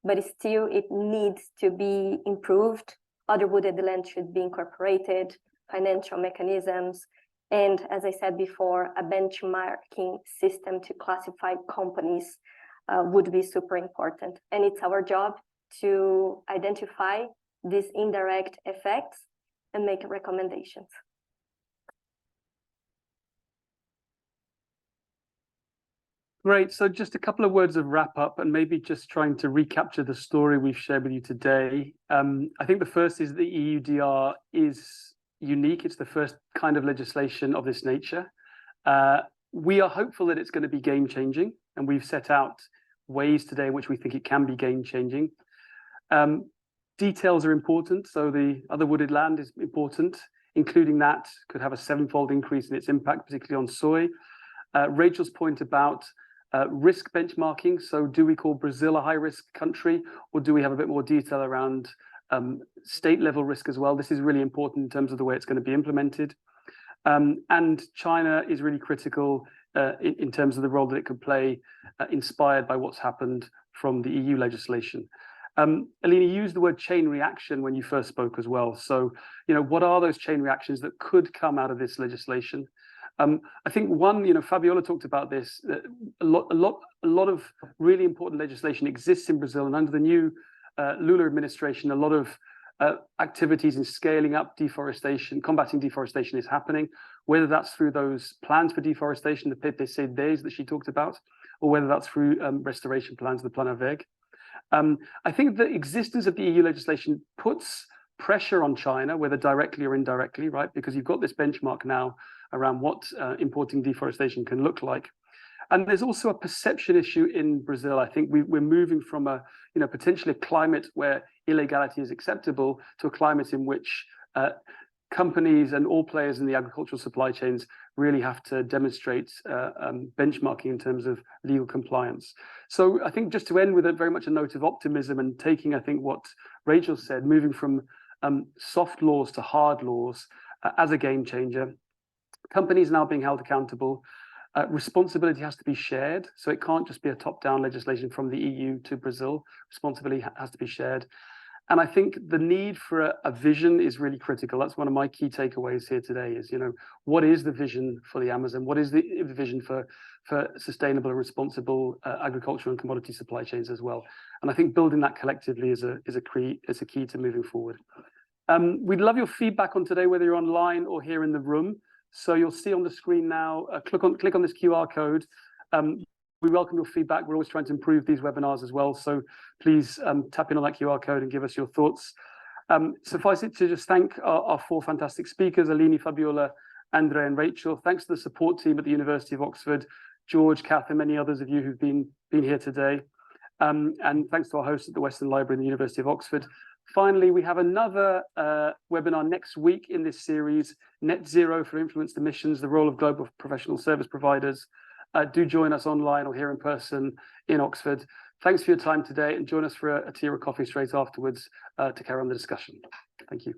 S2: but still it needs to be improved. Other wooded land should be incorporated, financial mechanisms, and as I said before, a benchmarking system to classify companies would be super important. And it's our job to identify these indirect effects and make recommendations.
S1: Great. So just a couple of words of wrap up and maybe just trying to recapture the story we've shared with you today. I think the first is the EUDR is unique. It's the first kind of legislation of this nature. We are hopeful that it's going to be game changing, and we've set out ways today in which we think it can be game changing. Details are important. So the other wooded land is important, including that could have a 7-fold increase in its impact, particularly on soy. Rachel's point about risk benchmarking. So do we call Brazil a high risk country, or do we have a bit more detail around state level risk as well? This is really important in terms of the way it's going to be implemented. And China is really critical in terms of the role that it could play, inspired by what's happened from the EU legislation. Aline, you used the word chain reaction when you first spoke as well. So, you know, what are those chain reactions that could come out of this legislation? I think one, you know, Fabiola talked about this. A lot of really important legislation exists in Brazil, and under the new Lula administration, a lot of activities in scaling up deforestation, combating deforestation is happening, whether that's through those plans for deforestation, the PPCDs that she talked about, or whether that's through restoration plans, the Plano Verde. I think the existence of the EU legislation puts pressure on China, whether directly or indirectly, right? Because you've got this benchmark now around what importing deforestation can look like. And there's also a perception issue in Brazil. I think we're moving from a, you know, potentially a climate where illegality is acceptable to a climate in which companies and all players in the agricultural supply chains really have to demonstrate benchmarking in terms of legal compliance. So I think just to end with very much a note of optimism and taking, I think, what Rachel said, moving from soft laws to hard laws as a game changer. Companies now being held accountable. Responsibility has to be shared, so it can't just be a top-down legislation from the EU to Brazil. Responsibility has to be shared. And I think the need for a vision is really critical. That's one of my key takeaways here today is, what is the vision for the Amazon? What is the vision for sustainable and responsible agriculture and commodity supply chains as well? And I think building that collectively is a key to moving forward. We'd love your feedback on today, whether you're online or here in the room. So you'll see on the screen now, click on this QR code. We welcome your feedback. We're always trying to improve these webinars as well. So please tap in on that QR code and give us your thoughts. Suffice it to just thank our four fantastic speakers, Aline, Fabiola, Andre, and Rachel. Thanks to the support team at the University of Oxford, George, Kath, and many others of you who've been here today. And thanks to our hosts at the Western Library and the University of Oxford. Finally, we have another webinar next week in this series, Net Zero for Influenced Emissions, the role of global professional service providers. Do join us online or here in person in Oxford. Thanks for your time today, and join us for a tea or a coffee straight afterwards to carry on the discussion. Thank you.